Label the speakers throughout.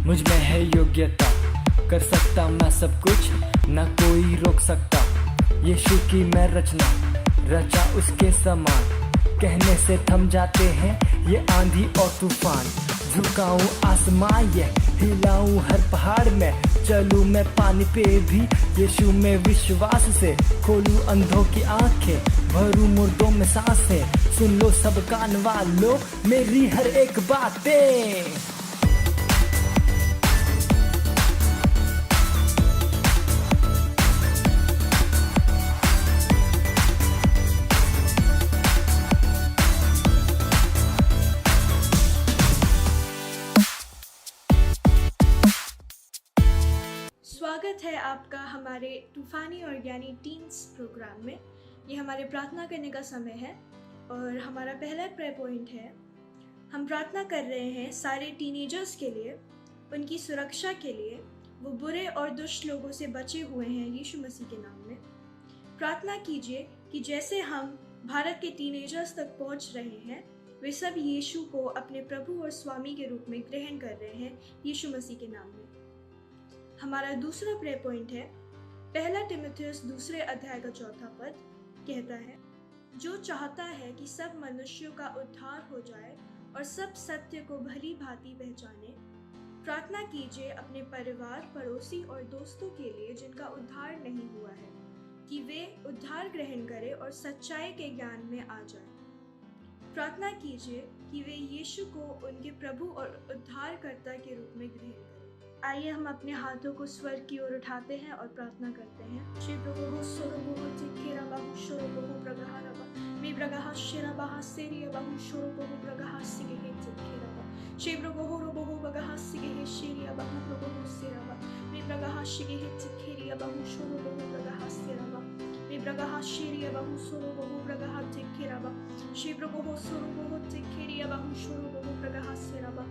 Speaker 1: मुझ में है योग्यता, कर सकता मैं सब कुछ, ना कोई रोक सकता। यीशु की मैं रचना, रचा उसके समान। कहने से थम जाते हैं ये आंधी और तूफान। झुकाऊं आसमान ये हिलाऊं हर पहाड़ में, चलूं मैं पानी पे भी यीशु में विश्वास से। खोलूं अंधों की आंखें, भरूं मुर्दों में सांसें। सुन लो सब कान वालों मेरी हर एक बातें।
Speaker 2: स्वागत है आपका हमारे तूफानी और ज्ञानी टीन्स प्रोग्राम में। ये हमारे प्रार्थना करने का समय है और हमारा पहला प्रेयर पॉइंट है, हम प्रार्थना कर रहे हैं सारे टीनेजर्स के लिए, उनकी सुरक्षा के लिए। वो बुरे और दुष्ट लोगों से बचे हुए हैं यीशु मसीह के नाम में। प्रार्थना कीजिए कि जैसे हम भारत के टीनेजर्स तक पहुंच रहे हैं, वे सब यीशु को अपने प्रभु और स्वामी के रूप में ग्रहण कर रहे हैं यीशु मसीह के नाम में। हमारा दूसरा प्रेयर पॉइंट है, पहला तिमुथियुस 2 अध्याय का 4 पद कहता है, जो चाहता है कि सब मनुष्यों का उद्धार हो जाए और सब सत्य को भली भांति पहचाने, प्रार्थना कीजिए अपने परिवार, पड़ोसी और दोस्तों के लिए जिनका उद्धार नहीं हुआ है, कि वे उद्धार ग्रहण करें और सच्चाई के ज्ञान में आ जाए। प्रार्थना कीजिए कि वे यीशु को उनके प्रभु और उद्धारकर्ता के रूप में ग्रहण करें। आइए हम अपने हाथों को स्वर्ग की ओर उठाते हैं और प्रार्थना करते हैं। श्री प्रभु सोरोबोहो चिकेरा बाहु शोरोबोहो प्रगहारबा मे प्रगहा शिराबाहा सेरिया बाहु शोरोबोहो प्रगहा सिगेहे चिकेराबा श्री प्रभु रोबोहो प्रगहा सिगेहे शेरिया बाहु प्रभु सेराबा मे प्रगहा शिगेहे चिकेरिया बाहु शोरोबोहो प्रगहा सेराबा मे प्रगहा शेरिया बाहु शोरोबोहो प्रगहा चिकेराबा श्री प्रभु सोरोबोहो चिकेरिया बाहु शोरोबोहो प्रगहा सेराबा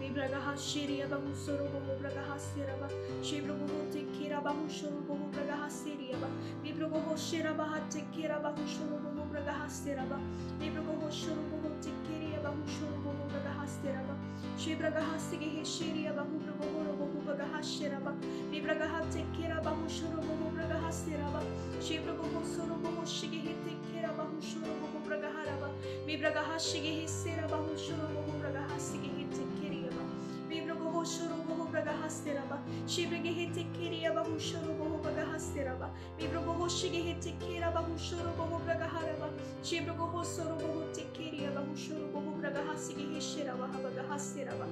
Speaker 2: मे प्रगहा शेरिया बाहु शोरोबोहो प्रगहा सेराबा श्री प्रभु चिकेरा बाहु शोरोबोहो प्रगहा सेरियाबा मे प्रभु शेराबाहा चिकेरा बाहु शोरोबोहो प्रगहा सेराबा मे प्रभु शोरोबोहो चिकेरिया बाहु शोरोबोहो प्रगहा सेराबा श्री प्रगहा सिगेहे शेरिया बाहु प्रभु रोबोहो प्रगहा शेराबा मे प्रगहा चिकेरा बाहु शोरोबोहो प्रगहा सेराबा श्री प्रभु सोरोबोहो शिगेहे चिकेरा बाहु शोरोबोहो प्रगहा राबा मे प्रगहा शिगेहे सेरा बाहु शोरोबोहो प्रगहा सिगेहे चिकेरियाबा मे प्रभु शोरोबोहो प्रगहा सेराबा श्री प्रगेहे चिकेरिया बाहु शोरोबोहो प्रगहा सेराबा मे प्रभु शिगेहे चिकेरा बाहु शोरोबोहो प्रगहा राबा श्री प्रभु सोरोबोहो चिकेरिया बाहु शोरोबोहो प्रगहा सिगेहे शेराबा प्रगहा सेराबा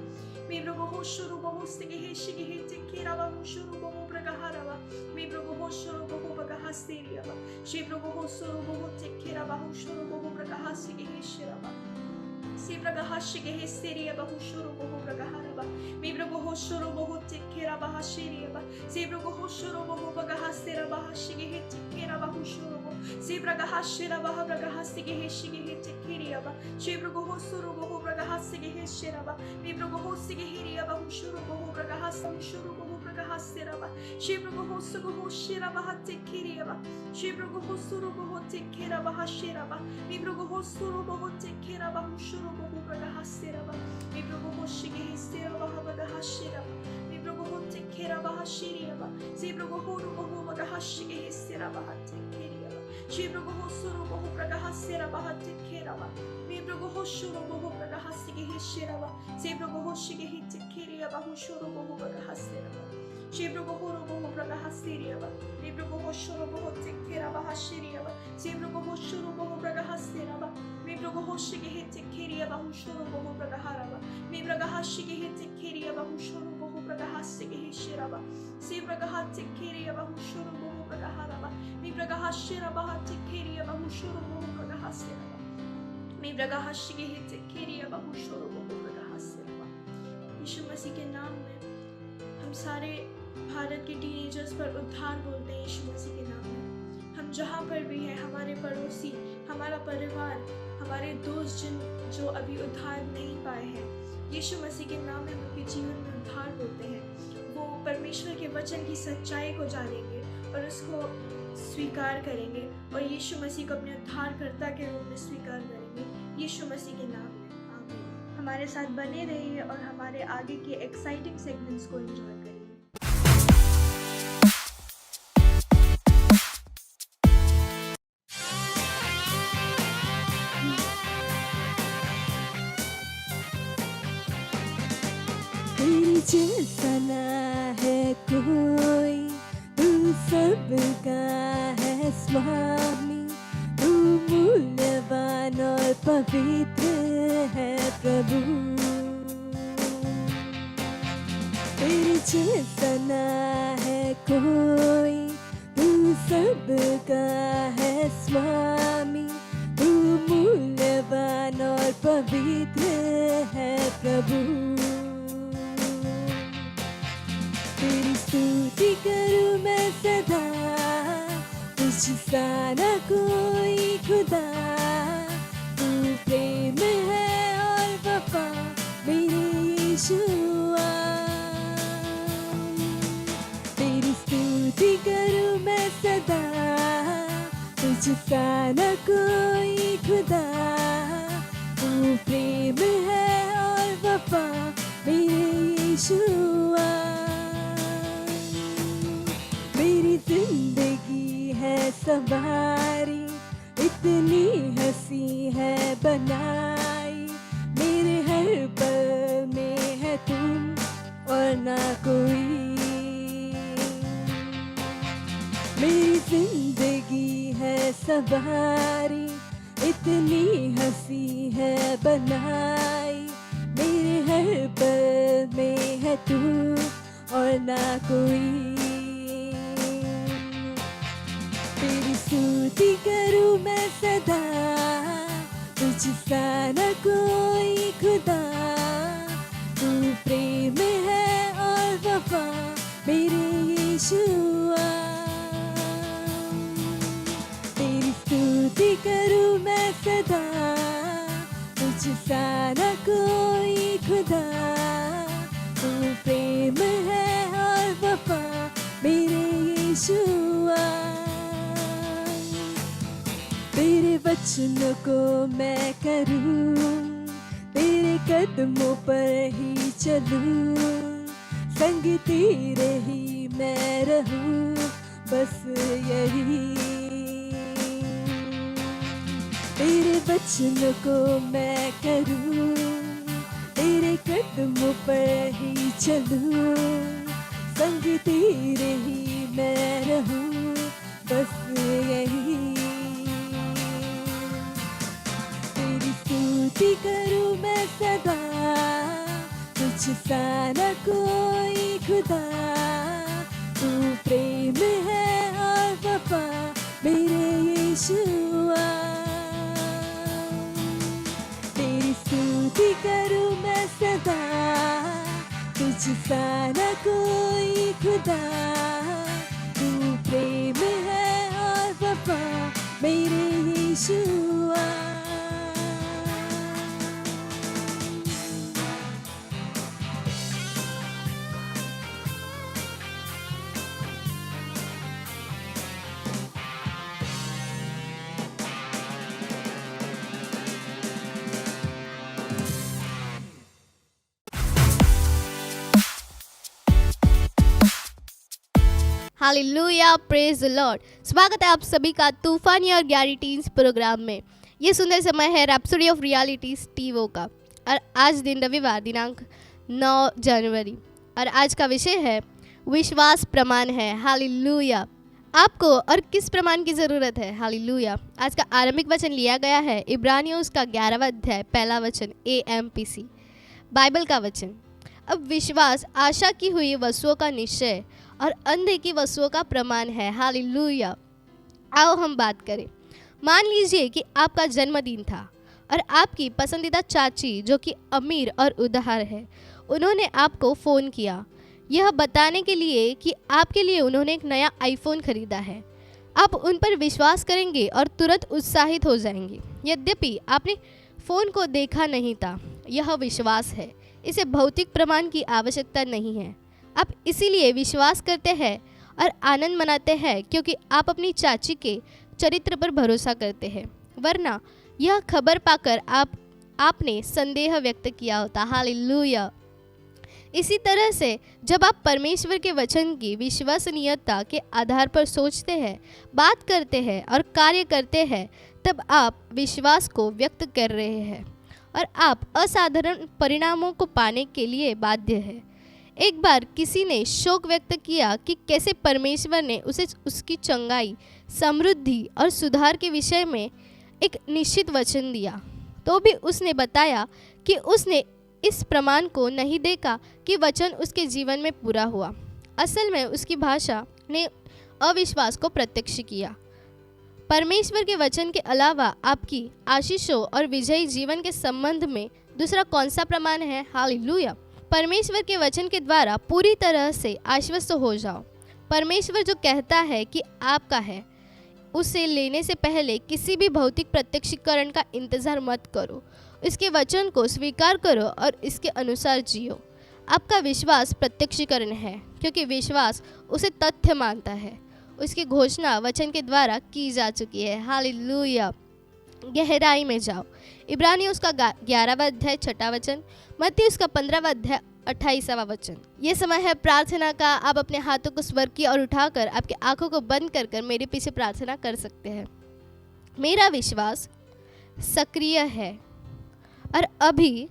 Speaker 2: मे प्रभु शोरोबोहो सिगेहे शिगेहे चिकेरा बाहु शोरोबोहो प्रगहा राबा मे प्रभु शोरोबोहो प्रगहा सेरियाबा श्री प्रभु सोरोबोहो चिकेरा बाहु शोरोबोहो प्रगहा सिगेहे शेराबा से प्रगहा शिगेहे सेरिया बाहु शोरोबोहो प्रगहा राबा मे प्रभु शोरोबोहो चिकेरा बाहा शेरियाबा से प्रभु शोरोबोहो प्रगहा सेराबा शिगेहे चिकेरा बाहु शोरोबो से प्रगहा शेराबा प्रगहा सिगेहे शिगेहे चिकेरियाबा श्री प्रभु सोरोबोहो प्रगहा सिगेहे शेराबा मे प्रभु सिगेहेरिया बाहु शोरोबोहो प्रगहा शोरोबोहो प्रगहा सेराबा श्री प्रभु सुगोहो शेराबा चिकेरियाबा श्री प्रभु सोरोबोहो चिकेरा बाहा शेराबा मे प्रभु सोरोबोहो चिकेरा बाहु शोरोबोहो प्रगहा सेराबा मे प्रभु शिगेहे सेराबा प्रगहा शेराबा मे प्रभु चिकेरा बाहा शेरियाबा से प्रभु रोबोहो प्रगहा शिगेहे सेराबा चिकेरियाबा श्री प्रभु सोरोबोहो प्रगहा सेराबा चिकेराबा मे प्रभु शोरोबोहो प्रगहा सिगेहे शेराबा से प्रभु शिगेहे चिकेरिया बाहु शोरोबोहो प्रगहा सेराबा श्री प्रभु रोबोहो प्रगहा सेरियाबा मे प्रभु शोरोबोहो चिकेरा बाहा शेरियाबा से प्रभु शोरोबोहो प्रगहा सेराबा मे प्रभु शिगेहे चिकेरिया बाहु शोरोबोहो प्रगहा राबा मे प्रगहा शिगेहे चिकेरिया बाहु शोरोबोहो प्रगहा सिगेहे शेराबा से प्रगहा चिकेरिया बाहु शोरोबोहो प्रगहा राबा मे प्रगहा शेराबा चिकेरिया बाहु शोरोबोहो प्रगहा सेराबा मे प्रगहा शिगेहे चिकेरिया बाहु शोरोबोहो प्रगहा सेराबा। यीशु मसीह के नाम में हम सारे भारत के टीनेजर्स पर उद्धार बोलते हैं यीशु मसीह के नाम में। हम जहाँ पर भी हैं, हमारे पड़ोसी, हमारा परिवार, हमारे दोस्त जो अभी उद्धार नहीं पाए हैं, यीशु मसीह के नाम में हम उनके जीवन में उद्धार बोलते हैं। वो परमेश्वर के वचन की सच्चाई को जानेंगे और उसको स्वीकार करेंगे और यीशु मसीह को अपने उद्धारकर्ता के रूप में स्वीकार करेंगे यीशु मसीह के नाम में। आमीन। हमारे साथ बने रहिए और हमारे आगे के एक्साइटिंग सेगमेंट्स को एंजॉय करिए।
Speaker 3: तेरी जैसा ना है कोई, तू सबका है स्वामी, तू मूल्यवान और पवित्र है प्रभु। तेरी जैसा ना है कोई, तू सबका है स्वामी, तू मूल्यवान और पवित्र है प्रभु। तेरी स्तुति करूं मैं सदा, तुझ सा न कोई खुदा, तू प्रेम है और वफा मेरे यीशुआ। तेरी स्तुति करूं मैं सदा, तुझ सा न कोई खुदा, तू प्रेम है और वफा मेरे यीशुआ। मेरी जिंदगी है सवारी, इतनी हंसी है बनाई, मेरे हर पल में है तुम और ना कोई। मेरी जिंदगी है सवारी, इतनी हंसी है बनाई, मेरे हर पल में है तुम और ना कोई। तेरी स्तुति करूं मैं सदा, तुझ सा न कोई खुदा, तू प्रेम है और वफा मेरे यीशुआ। तेरी स्तुति करूं मैं सदा, तुझ सा न कोई खुदा, तू प्रेम है और वफा मेरे यीशुआ। तेरे वचनों को मैं करूं, तेरे कदमों पर ही चलूं, संग तेरे ही मैं रहूं, बस यही। तेरे वचनों को मैं करूं, तेरे कदमों पर ही चलूं, संग तेरे ही मैं रहूं, बस यही। स्तुति करूं मैं सदा, तुझ सा न कोई खुदा, तू प्रेम है और वफा मेरे यीशुआ। तेरी स्तुति करूं मैं सदा, तुझ सा न कोई खुदा, तू प्रेम है और वफा मेरे Yeshua.
Speaker 4: Hallelujah, praise the Lord. स्वागत है आप सभी का तूफानी और ग्यारह टीन्स प्रोग्राम में। ये सुंदर समय है रैप्सोडी ऑफ रियलिटीज टीवो का, और आज दिन रविवार दिनांक 9 जनवरी, और आज का विषय है विश्वास प्रमाण है। हालेलुया। आपको और किस प्रमाण की ज़रूरत है? हालेलुया। आज का आरंभिक वचन लिया गया है इब्रानियों उसका 11वां अध्याय पहला वचन AMPC बाइबल का वचन। अब विश्वास आशा की हुई वस्तुओं का निश्चय और अनदेखी वस्तुओं का प्रमाण है। हालेलुया। आओ हम बात करें। मान लीजिए कि आपका जन्मदिन था और आपकी पसंदीदा चाची जो कि अमीर और उदार है, उन्होंने आपको फ़ोन किया यह बताने के लिए कि आपके लिए उन्होंने एक नया आईफोन खरीदा है। आप उन पर विश्वास करेंगे और तुरंत उत्साहित हो जाएंगे। यद्यपि आपने फ़ोन को देखा नहीं था, यह विश्वास है। इसे भौतिक प्रमाण की आवश्यकता नहीं है। आप इसीलिए विश्वास करते हैं और आनंद मनाते हैं क्योंकि आप अपनी चाची के चरित्र पर भरोसा करते हैं। वरना यह खबर पाकर आप आपने संदेह व्यक्त किया होता। हालेलुया। इसी तरह से जब आप परमेश्वर के वचन की विश्वसनीयता के आधार पर सोचते हैं, बात करते हैं और कार्य करते हैं, तब आप विश्वास को व्यक्त कर रहे हैं और आप असाधारण परिणामों को पाने के लिए बाध्य हैं। एक बार किसी ने शोक व्यक्त किया कि कैसे परमेश्वर ने उसे उसकी चंगाई, समृद्धि और सुधार के विषय में एक निश्चित वचन दिया, तो भी उसने बताया कि उसने इस प्रमाण को नहीं देखा कि वचन उसके जीवन में पूरा हुआ। असल में उसकी भाषा ने अविश्वास को प्रत्यक्ष किया। परमेश्वर के वचन के अलावा आपकी आशीषों और विजयी जीवन के संबंध में दूसरा कौन सा प्रमाण है? हालेलुया। परमेश्वर के वचन के द्वारा पूरी तरह से आश्वस्त हो जाओ। परमेश्वर जो कहता है कि आपका है, उसे लेने से पहले किसी भी भौतिक प्रत्यक्षीकरण का इंतजार मत करो। इसके वचन को स्वीकार करो और इसके अनुसार जियो। आपका विश्वास प्रत्यक्षीकरण है, क्योंकि विश्वास उसे तथ्य मानता है। उसकी घोषणा वचन के द्वारा की जा चुकी है। हालेलुया। गहराई में जाओ। इब्रानी उसका 11वां अध्याय 6वां वचन, मत्ती उसका 15वां अध्याय 28वां वचन। ये समय है प्रार्थना का। आप अपने हाथों को स्वर की और उठाकर आपकी आंखों को बंद कर कर मेरे पीछे प्रार्थना कर सकते हैं। मेरा विश्वास सक्रिय है और अभी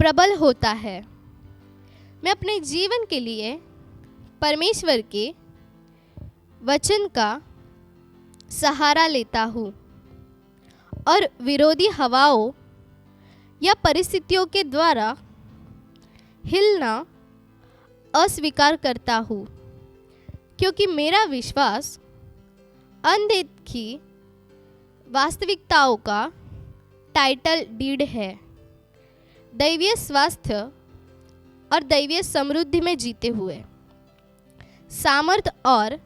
Speaker 4: प्रबल होता है। मैं अपने जीवन के लिए परमेश्वर के वचन का सहारा लेता हूँ और विरोधी हवाओं या परिस्थितियों के द्वारा हिलना अस्वीकार करता हूँ, क्योंकि मेरा विश्वास अनदेखी वास्तविकताओं का टाइटल डीड है। दैवीय स्वास्थ्य और दैवीय समृद्धि में जीते हुए, सामर्थ और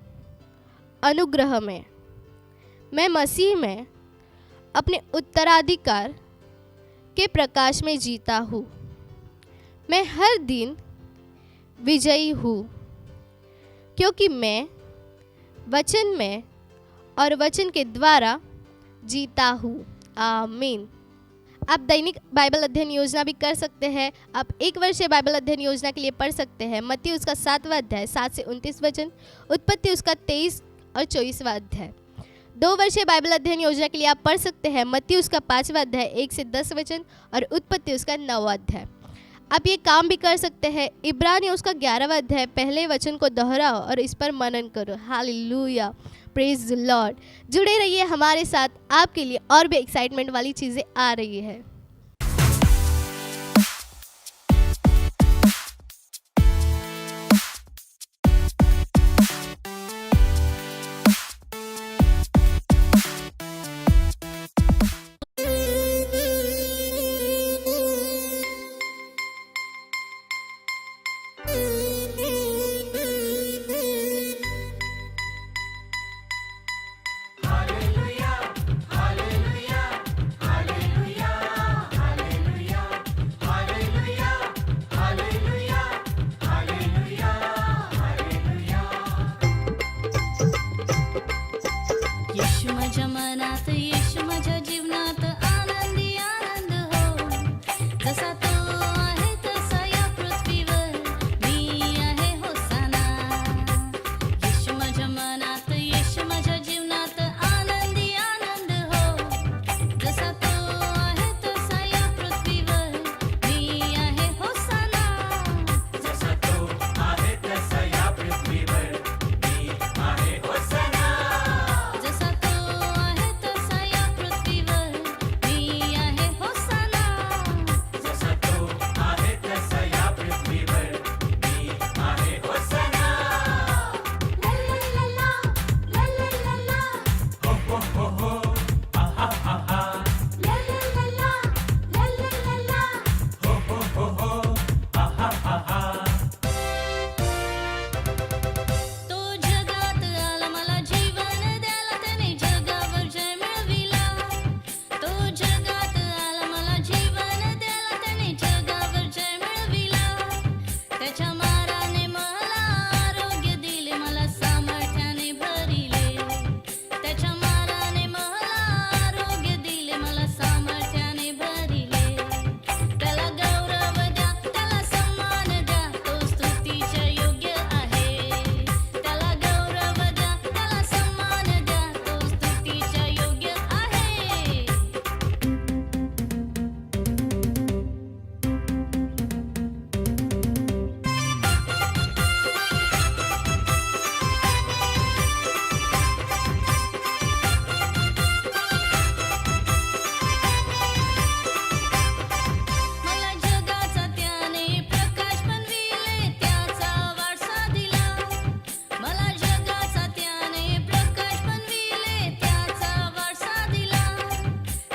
Speaker 4: अनुग्रह में, मैं मसीह में अपने उत्तराधिकार के प्रकाश में जीता हूँ। मैं हर दिन विजयी हूँ, क्योंकि मैं वचन में और वचन के द्वारा जीता हूँ। आमीन। आप दैनिक बाइबल अध्ययन योजना भी कर सकते हैं। आप 1 वर्षीय बाइबल अध्ययन योजना के लिए पढ़ सकते हैं मत्ती उसका 7वां अध्याय 7 से 29 वचन, उत्पत्ति उसका 23 और 24वां अध्याय। 2 वर्षीय बाइबल अध्ययन योजना के लिए आप पढ़ सकते हैं मत्ती उसका 5वां अध्याय 1 से 10 वचन और उत्पत्ति उसका 9वां अध्याय। आप ये काम भी कर सकते हैं, इब्रानी उसका 11वां अध्याय पहले वचन को दोहराओ और इस पर मनन करो। Hallelujah, praise the Lord. जुड़े रहिए हमारे साथ, आपके लिए और भी एक्साइटमेंट वाली चीज़ें आ रही है।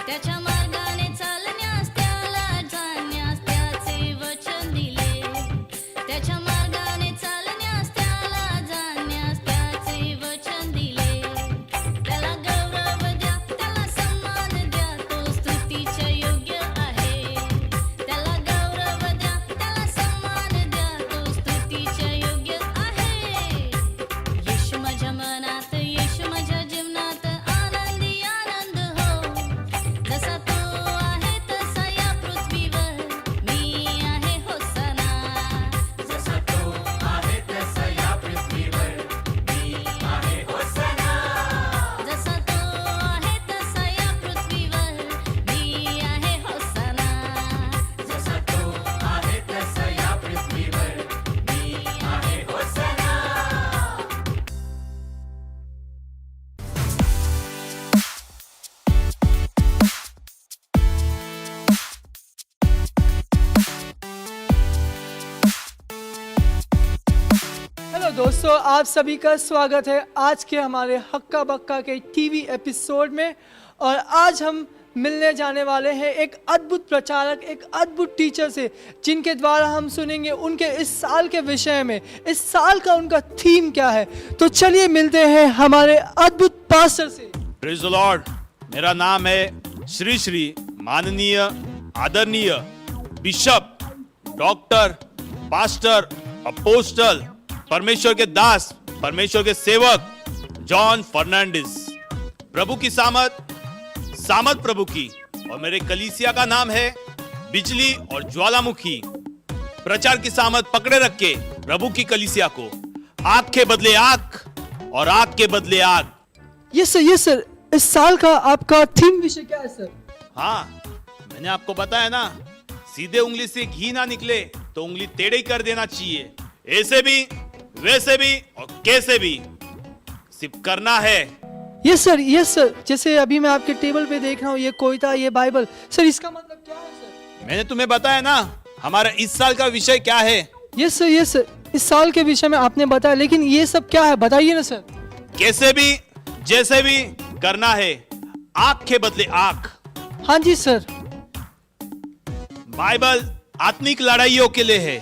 Speaker 5: त्याच्या मार्गाने चालण्यास त्याला जाण्यास त्याचे वचन दिले. त्याच्या मार्गाने चालण्यास त्याला जाण्यास त्याचे वचन दिले. त्याला गौरव द्या, त्याला सन्मान द्या, तो स्तुतीच्या योग्य आहे. त्याला गौरव द्या, त्याला सन्मान द्या, तो स्तुतीच्या योग्य आहे. येशू माझ्या मनात, येशू माझ्या जीवनात, आनंदी आनंद हो. जसा तो आहे तसा या पृथ्वीवर मी आहे होसाना. जसा तो आहे तसा या पृथ्वीवर मी आहे होसाना. जसा तो आहे तसा या पृथ्वीवर मी आहे होसाना. जसा तो आहे तसा या पृथ्वीवर मी आहे होसाना.
Speaker 6: हेलो दोस्तों, आप सभी का स्वागत है आज के हमारे हक्का बक्का के टीवी एपिसोड में। और आज हम मिलने जाने वाले हैं एक अद्भुत प्रचारक, एक अद्भुत टीचर से, जिनके द्वारा हम सुनेंगे उनके इस साल के विषय में, इस साल का उनका थीम क्या है। तो चलिए मिलते हैं हमारे अद्भुत पास्टर से।
Speaker 7: Praise the Lord. मेरा नाम है श्री श्री माननीय आदरणीय बिशप डॉक्टर पास्टर अपोस्टल परमेश्वर के दास, परमेश्वर के सेवक जॉन फर्नांडिस। प्रभु की सामत प्रभु की। और मेरे कलीसिया का नाम है बिजली और ज्वालामुखी। प्रचार की सामत पकड़े रख के प्रभु की कलीसिया को आग के बदले आग और आग के बदले आग।
Speaker 6: यस सर, इस साल का आपका थीम विषय क्या है सर?
Speaker 7: हाँ, मैंने आपको बताया ना, सीधे उंगली से घी ना निकले तो उंगली टेढ़ी कर देना चाहिए। ऐसे भी, वैसे भी और कैसे भी सिर्फ करना है।
Speaker 6: यस सर, जैसे अभी मैं आपके टेबल पे देख रहा हूँ, ये कोयता, ये बाइबल, सर इसका मतलब क्या है सर?
Speaker 7: मैंने तुम्हें बताया ना हमारा इस साल का विषय क्या है।
Speaker 6: यस सर, इस साल के विषय में आपने बताया, लेकिन ये सब क्या है बताइए ना सर।
Speaker 7: कैसे भी, जैसे भी करना है, आग के बदले आग।
Speaker 6: हाँ जी सर।
Speaker 7: बाइबल आत्मिक लड़ाइयों के लिए है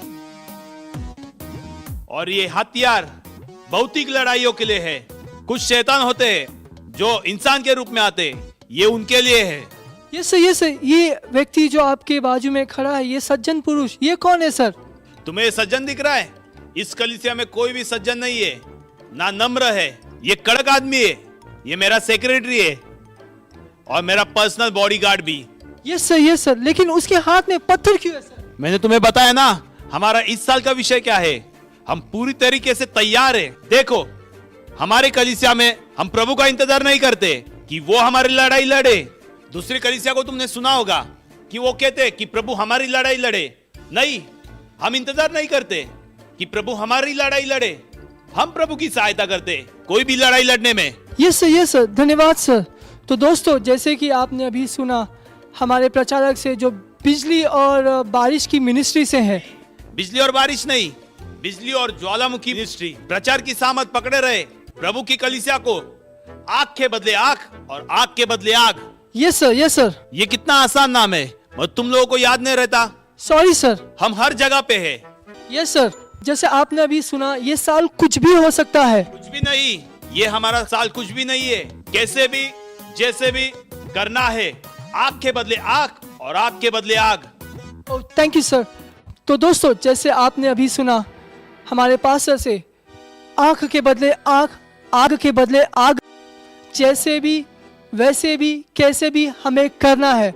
Speaker 7: और ये हथियार भौतिक लड़ाइयों के लिए है। कुछ शैतान होते हैं जो इंसान के रूप में आते हैं, ये उनके लिए है।
Speaker 6: यस सर, ये व्यक्ति जो आपके बाजू में खड़ा है, ये सज्जन पुरुष, ये कौन है सर?
Speaker 7: तुम्हें सज्जन दिख रहा है? इस कलीसिया में कोई भी सज्जन नहीं है, ना नम्र है। ये कड़क आदमी है, ये मेरा सेक्रेटरी है और मेरा पर्सनल बॉडीगार्ड भी।
Speaker 6: यस सर, लेकिन उसके हाथ में पत्थर क्यों है सर?
Speaker 7: मैंने तुम्हें बताया ना हमारा इस साल का विषय क्या है। हम पूरी तरीके से तैयार हैं। देखो, हमारे कलीसिया में हम प्रभु का इंतजार नहीं करते कि वो हमारी लड़ाई लड़े। दूसरी कलीसिया को तुमने सुना होगा कि वो कहते कि प्रभु हमारी लड़ाई लड़े। नहीं, हम इंतजार नहीं करते कि प्रभु हमारी लड़ाई लड़े, हम प्रभु की सहायता करते कोई भी लड़ाई लड़ने में।
Speaker 6: यस सर, धन्यवाद सर। तो दोस्तों, जैसे कि आपने अभी सुना हमारे प्रचारक से, जो बिजली और बारिश की मिनिस्ट्री से है।
Speaker 7: बिजली और बारिश नहीं, बिजली और ज्वालामुखी मिनिस्ट्री। प्रचार की सामत पकड़े रहे प्रभु की कलीसिया को आग के बदले आग और आग के बदले आग।
Speaker 6: Yes sir.
Speaker 7: ये कितना आसान नाम है और तुम लोगों को याद नहीं रहता।
Speaker 6: Sorry sir.
Speaker 7: हम हर जगह पे है।
Speaker 6: यस सर, जैसे आपने अभी सुना, ये साल कुछ भी हो सकता है।
Speaker 7: कुछ भी नहीं, ये हमारा साल कुछ भी नहीं है। कैसे भी, जैसे भी करना है, आग के बदले आग और आग के बदले आग।
Speaker 6: ओह, थैंक यू सर। तो दोस्तों, जैसे आपने अभी सुना हमारे पास्टर से, आग के बदले आग, आग के बदले आग, जैसे भी, वैसे भी, कैसे भी हमें करना है।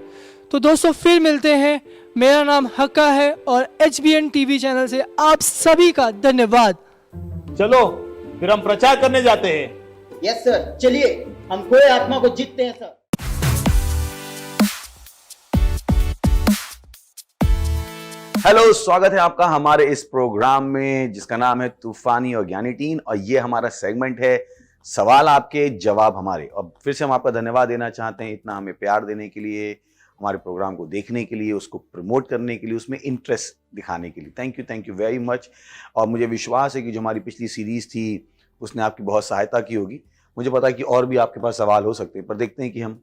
Speaker 6: तो दोस्तों, फिर मिलते हैं। मेरा नाम हक्का है और HBN टीवी चैनल से आप सभी का धन्यवाद।
Speaker 7: चलो फिर हम प्रचार करने जाते हैं।
Speaker 8: यस सर, चलिए हम खोए आत्मा को जीतते हैं सर।
Speaker 9: हेलो, स्वागत है आपका हमारे इस प्रोग्राम में जिसका नाम है तूफानी और ज्ञानी टीन। और ये हमारा सेगमेंट है सवाल आपके जवाब हमारे। और फिर से हम आपका धन्यवाद देना चाहते हैं इतना हमें प्यार देने के लिए, हमारे प्रोग्राम को देखने के लिए, उसको प्रमोट करने के लिए, उसमें इंटरेस्ट दिखाने के लिए। Thank you very much. और मुझे विश्वास है कि जो हमारी पिछली सीरीज़ थी उसने आपकी बहुत सहायता की होगी। मुझे पता है कि और भी आपके पास सवाल हो सकते हैं, पर देखते हैं कि हम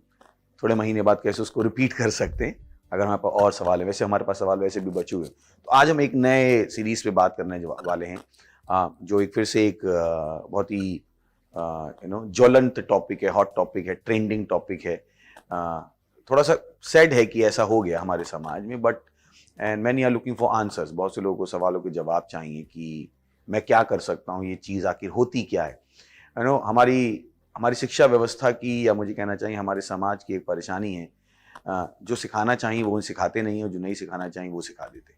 Speaker 9: थोड़े महीने बाद कैसे उसको रिपीट कर सकते हैं अगर हमारे पास और सवाल है। वैसे हमारे पास सवाल वैसे भी बचे हुए हैं। तो आज हम एक नए सीरीज पे बात करने वाले हैं, जो एक फिर से एक बहुत ही ज्वलंत टॉपिक है, हॉट टॉपिक है, ट्रेंडिंग टॉपिक है। थोड़ा सा सैड है कि ऐसा हो गया हमारे समाज में, but and many are looking for answers. बहुत से लोगों को सवालों के जवाब चाहिए कि मैं क्या कर सकता हूँ, ये चीज़ आखिर होती क्या है। हमारी शिक्षा व्यवस्था की, या मुझे कहना चाहिए हमारे समाज की एक परेशानी है, जो सिखाना चाहिए वो सिखाते नहीं है, जो नहीं सिखाना चाहिए वो सिखा देते।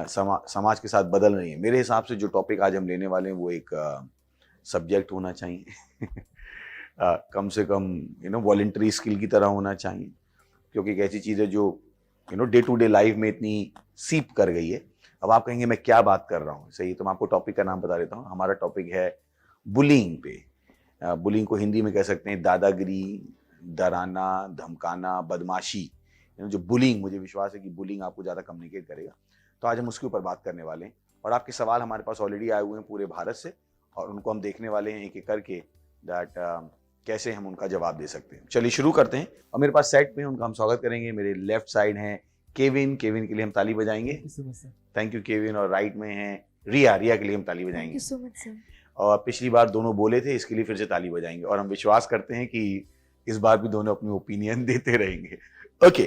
Speaker 9: समाज के साथ बदल रही है। मेरे हिसाब से जो टॉपिक आज हम लेने वाले हैं वो एक सब्जेक्ट होना चाहिए कम से कम वॉलंटरी स्किल की तरह होना चाहिए, क्योंकि एक ऐसी चीज़ है जो डे टू डे लाइफ में इतनी सीप कर गई है। अब आप कहेंगे मैं क्या बात कर रहा हूँ, सही, तो मैं आपको टॉपिक का नाम बता देता हूँ। हमारा टॉपिक है बुलिंग पे। बुलिंग को हिंदी में कह सकते हैं दादागिरी, डराना, धमकाना, बदमाशी। जो बुलिंग, मुझे विश्वास है कि बुलिंग आपको ज़्यादा कम्युनिकेट करेगा। तो आज हम उसके ऊपर बात करने वाले हैं, और आपके सवाल हमारे पास ऑलरेडी आए हुए हैं पूरे भारत से, और उनको हम देखने वाले हैं एक एक करके दैट कैसे हम उनका जवाब दे सकते हैं। चलिए शुरू करते हैं। और मेरे पास सेट में उनका हम स्वागत करेंगे। मेरे लेफ्ट साइड हैं केविन के लिए हम ताली बजाएंगे। Thank you Kevin. और राइट में हैं रिया के लिए हम ताली बजाएंगे।
Speaker 3: So much sir.
Speaker 9: और पिछली बार दोनों बोले थे, इसके लिए फिर से ताली बजाएंगे, और हम विश्वास करते हैं कि इस बार भी दोनों अपनी ओपिनियन देते रहेंगे। ओके,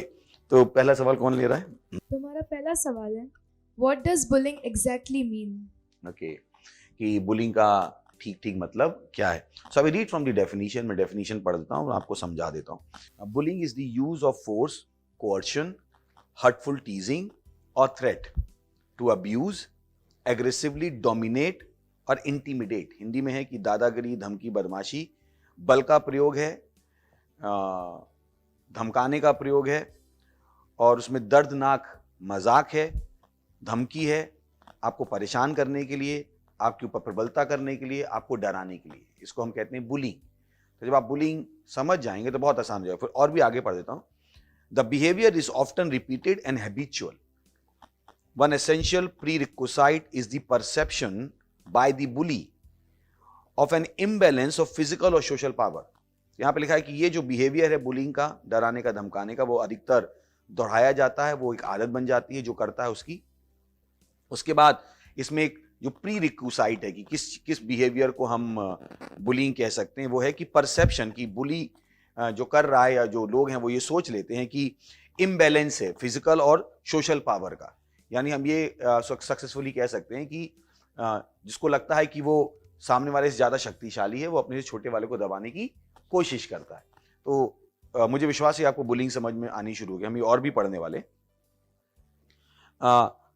Speaker 9: तो पहला सवाल कौन ले रहा है?
Speaker 3: तो हमारा पहला सवाल है, what does bullying exactly mean?
Speaker 9: Okay, कि बुलिंग का ठीक मतलब क्या है। So I read from the definition. मैं डेफिनेशन पढ़ देता हूँ और आपको समझा देता हूँ। Bullying is the use of force, coercion, hurtful teasing और threat to abuse, aggressively dominate और इंटिमिडेट। हिंदी में है कि दादागिरी, धमकी, बदमाशी, बल का प्रयोग है, धमकाने का प्रयोग है, और उसमें दर्दनाक मजाक है, धमकी है, आपको परेशान करने के लिए, आपके ऊपर प्रबलता करने के लिए, आपको डराने के लिए। इसको हम कहते हैं बुलिंग। तो जब आप बुलिंग समझ जाएंगे तो बहुत आसान हो जाएगा। फिर और भी आगे पढ़ देता हूं। The behaviour is often repeated and habitual. One essential prerequisite is the perception by the bully of an imbalance of physical और सोशल पावर। यहां पे लिखा है कि ये जो बिहेवियर है बुलिंग का, डराने का, धमकाने का, वो अधिकतर दोहराया जाता है, वो एक आदत बन जाती है जो करता है उसकी। उसके बाद इसमें एक जो प्री रिक्विसाइट है कि किस बिहेवियर को हम बुलिंग कह सकते हैं, वो है कि परसेप्शन की बुली जो कर रहा है या जो लोग हैं वो ये सोच लेते हैं कि इम्बैलेंस है फिजिकल और सोशल पावर का। यानी हम ये सक्सेसफुली कह सकते हैं कि जिसको लगता है कि वो सामने वाले से ज़्यादा शक्तिशाली है, वो अपने से छोटे वाले को दबाने की कोशिश करता है। तो मुझे विश्वास है आपको बुलिंग समझ में आनी शुरू हो गई। हम ये और भी पढ़ने वाले।